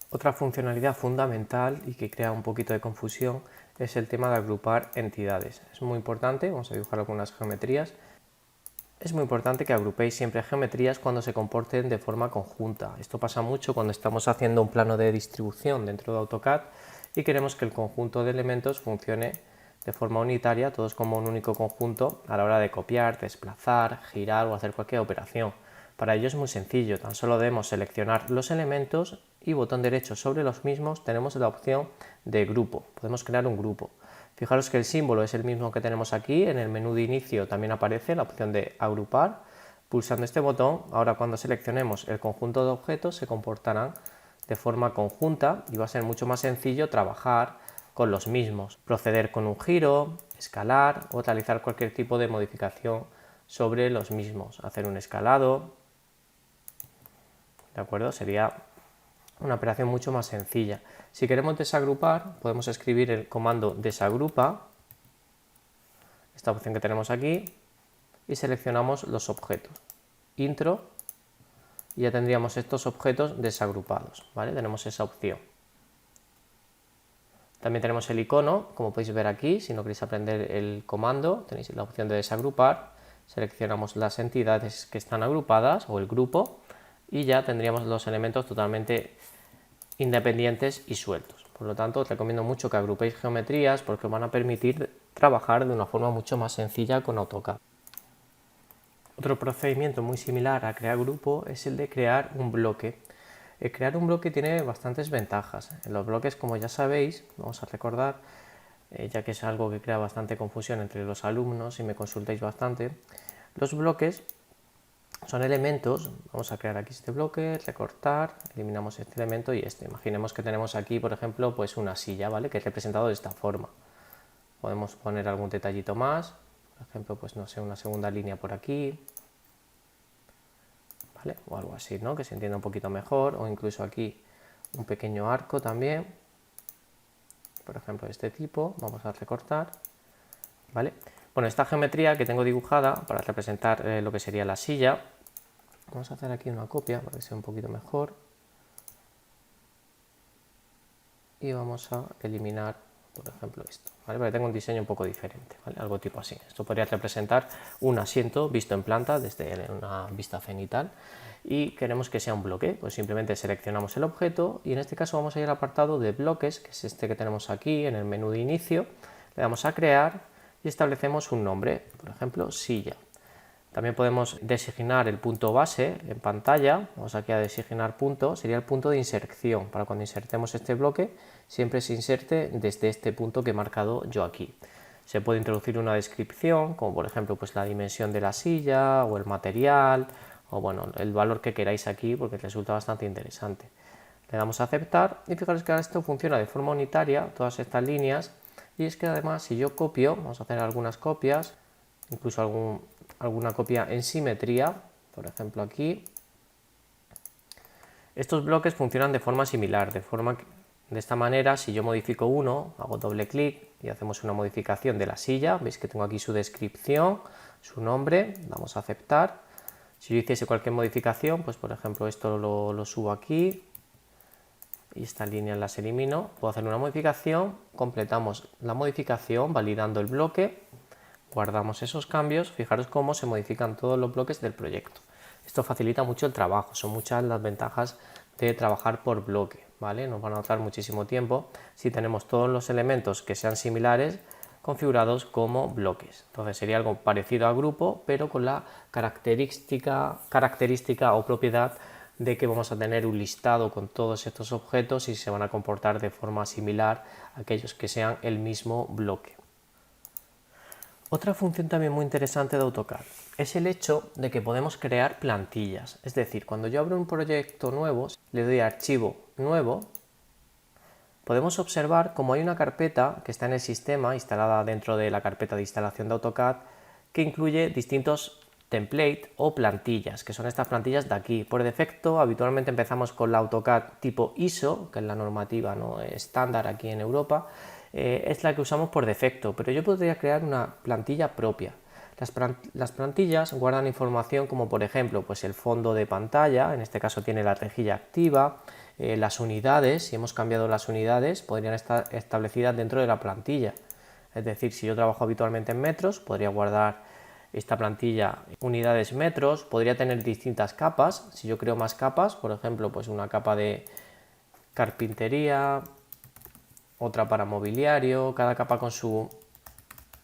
Otra funcionalidad fundamental y que crea un poquito de confusión es el tema de agrupar entidades. Es muy importante, vamos a dibujar algunas geometrías. Es muy importante que agrupéis siempre geometrías cuando se comporten de forma conjunta. Esto pasa mucho cuando estamos haciendo un plano de distribución dentro de AutoCAD y queremos que el conjunto de elementos funcione de forma unitaria, todos como un único conjunto a la hora de copiar, desplazar, girar o hacer cualquier operación. Para ello es muy sencillo, tan solo debemos seleccionar los elementos y botón derecho sobre los mismos tenemos la opción de grupo. Podemos crear un grupo. Fijaros que el símbolo es el mismo que tenemos aquí, en el menú de inicio también aparece la opción de agrupar. Pulsando este botón, ahora cuando seleccionemos el conjunto de objetos se comportarán de forma conjunta y va a ser mucho más sencillo trabajar con los mismos, proceder con un giro, escalar o realizar cualquier tipo de modificación sobre los mismos, hacer un escalado, ¿de acuerdo? Sería una operación mucho más sencilla. Si queremos desagrupar, podemos escribir el comando desagrupa, esta opción que tenemos aquí, y seleccionamos los objetos, intro, y ya tendríamos estos objetos desagrupados, ¿vale? Tenemos esa opción. También tenemos el icono, como podéis ver aquí, si no queréis aprender el comando, tenéis la opción de desagrupar, seleccionamos las entidades que están agrupadas o el grupo y ya tendríamos los elementos totalmente independientes y sueltos. Por lo tanto, os recomiendo mucho que agrupéis geometrías porque os van a permitir trabajar de una forma mucho más sencilla con AutoCAD. Otro procedimiento muy similar a crear grupo es el de crear un bloque. Crear un bloque tiene bastantes ventajas. En los bloques, como ya sabéis, vamos a recordar, ya que es algo que crea bastante confusión entre los alumnos y me consultáis bastante, los bloques son elementos. Vamos a crear aquí este bloque, recortar, eliminamos este elemento y este. Imaginemos que tenemos aquí, por ejemplo, pues una silla, ¿vale? Que es representado de esta forma. Podemos poner algún detallito más, por ejemplo, pues no sé, una segunda línea por aquí, ¿vale? O algo así, ¿no? Que se entienda un poquito mejor, o incluso aquí un pequeño arco también, por ejemplo, de este tipo. Vamos a recortar, ¿vale? Bueno, esta geometría que tengo dibujada para representar lo que sería la silla, vamos a hacer aquí una copia para que sea un poquito mejor y vamos a eliminar, por ejemplo, esto, ¿vale? Porque tengo un diseño un poco diferente, ¿vale? Algo tipo así. Esto podría representar un asiento visto en planta desde una vista cenital y queremos que sea un bloque, pues simplemente seleccionamos el objeto y en este caso vamos a ir al apartado de bloques, que es este que tenemos aquí en el menú de inicio, le damos a crear y establecemos un nombre, por ejemplo, silla. También podemos designar el punto base en pantalla, vamos aquí a designar punto, sería el punto de inserción, para cuando insertemos este bloque siempre se inserte desde este punto que he marcado yo aquí. Se puede introducir una descripción, como por ejemplo pues la dimensión de la silla o el material, o bueno, el valor que queráis aquí porque resulta bastante interesante. Le damos a aceptar y fijaros que ahora esto funciona de forma unitaria, todas estas líneas, y es que además si yo copio, vamos a hacer algunas copias, incluso alguna copia en simetría, por ejemplo aquí. Estos bloques funcionan de forma similar, de esta manera, si yo modifico uno, hago doble clic y hacemos una modificación de la silla, veis que tengo aquí su descripción, su nombre, damos a aceptar. Si yo hiciese cualquier modificación, pues por ejemplo esto lo subo aquí y estas líneas las elimino, puedo hacer una modificación, completamos la modificación validando el bloque, guardamos esos cambios, fijaros cómo se modifican todos los bloques del proyecto. Esto facilita mucho el trabajo, son muchas las ventajas de trabajar por bloque, ¿vale? Nos van a ahorrar muchísimo tiempo si tenemos todos los elementos que sean similares configurados como bloques. Entonces sería algo parecido a grupo, pero con la característica o propiedad de que vamos a tener un listado con todos estos objetos y se van a comportar de forma similar a aquellos que sean el mismo bloque. Otra función también muy interesante de AutoCAD es el hecho de que podemos crear plantillas. Es decir, cuando yo abro un proyecto nuevo, le doy a archivo nuevo, podemos observar como hay una carpeta que está en el sistema instalada dentro de la carpeta de instalación de AutoCAD que incluye distintos template o plantillas, que son estas plantillas de aquí. Por defecto, habitualmente empezamos con la AutoCAD tipo ISO, que es la normativa, ¿no?, estándar aquí en Europa, es la que usamos por defecto, pero yo podría crear una plantilla propia. Las plantillas guardan información como, por ejemplo, pues el fondo de pantalla, en este caso tiene la rejilla activa, las unidades, si hemos cambiado las unidades, podrían estar establecidas dentro de la plantilla. Es decir, si yo trabajo habitualmente en metros, podría guardar esta plantilla unidades metros, podría tener distintas capas. Si yo creo más capas, por ejemplo, pues una capa de carpintería, otra para mobiliario, cada capa con su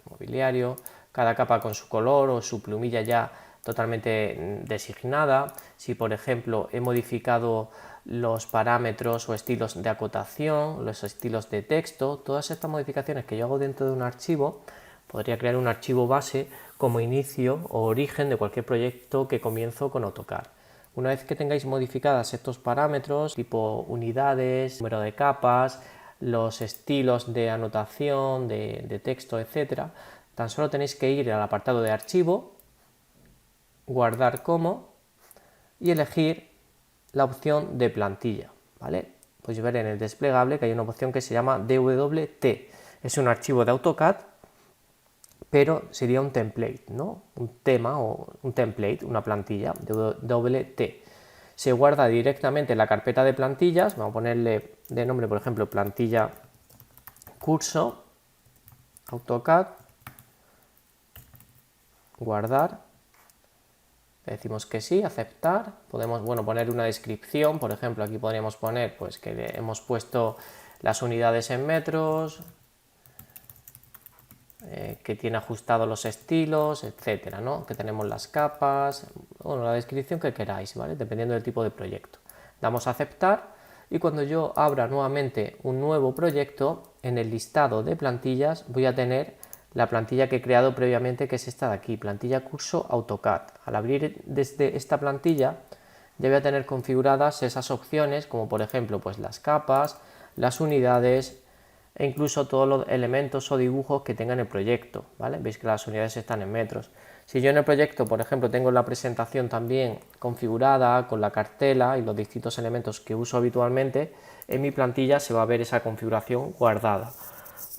mobiliario, cada capa con su color o su plumilla ya totalmente designada. Si por ejemplo he modificado los parámetros o estilos de acotación, los estilos de texto, todas estas modificaciones que yo hago dentro de un archivo, podría crear un archivo base como inicio o origen de cualquier proyecto que comienzo con AutoCAD. Una vez que tengáis modificadas estos parámetros, tipo unidades, número de capas, los estilos de anotación, de texto, etcétera, tan solo tenéis que ir al apartado de archivo, guardar como y elegir la opción de plantilla, ¿vale? Podéis ver en el desplegable que hay una opción que se llama DWT. Es un archivo de AutoCAD, pero sería un template, ¿no? Un tema o un template, una plantilla, DWT. Se guarda directamente en la carpeta de plantillas. Vamos a ponerle de nombre, por ejemplo, plantilla curso, AutoCAD, guardar, le decimos que sí, aceptar. Podemos, bueno, poner una descripción, por ejemplo, aquí podríamos poner pues que hemos puesto las unidades en metros, que tiene ajustados los estilos, etcétera, ¿no? Que tenemos las capas, bueno, la descripción que queráis, ¿vale? Dependiendo del tipo de proyecto. Damos a aceptar y cuando yo abra nuevamente un nuevo proyecto, en el listado de plantillas voy a tener la plantilla que he creado previamente, que es esta de aquí, plantilla curso AutoCAD. Al abrir desde esta plantilla ya voy a tener configuradas esas opciones, como por ejemplo pues las capas, las unidades e incluso todos los elementos o dibujos que tenga en el proyecto, ¿vale? Veis que las unidades están en metros. Si yo en el proyecto, por ejemplo, tengo la presentación también configurada con la cartela y los distintos elementos que uso habitualmente, en mi plantilla se va a ver esa configuración guardada.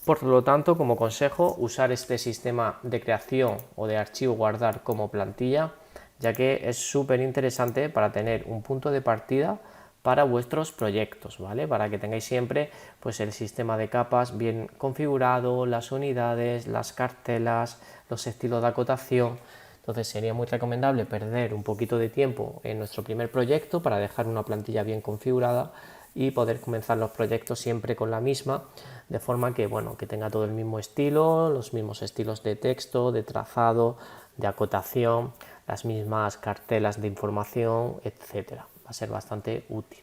Por lo tanto, como consejo, usar este sistema de creación o de archivo guardar como plantilla, ya que es súper interesante para tener un punto de partida para vuestros proyectos, ¿vale? Para que tengáis siempre pues el sistema de capas bien configurado, las unidades, las cartelas, los estilos de acotación. Entonces sería muy recomendable perder un poquito de tiempo en nuestro primer proyecto para dejar una plantilla bien configurada y poder comenzar los proyectos siempre con la misma, de forma que, bueno, que tenga todo el mismo estilo, los mismos estilos de texto, de trazado, de acotación, las mismas cartelas de información, etcétera. Va a ser bastante útil.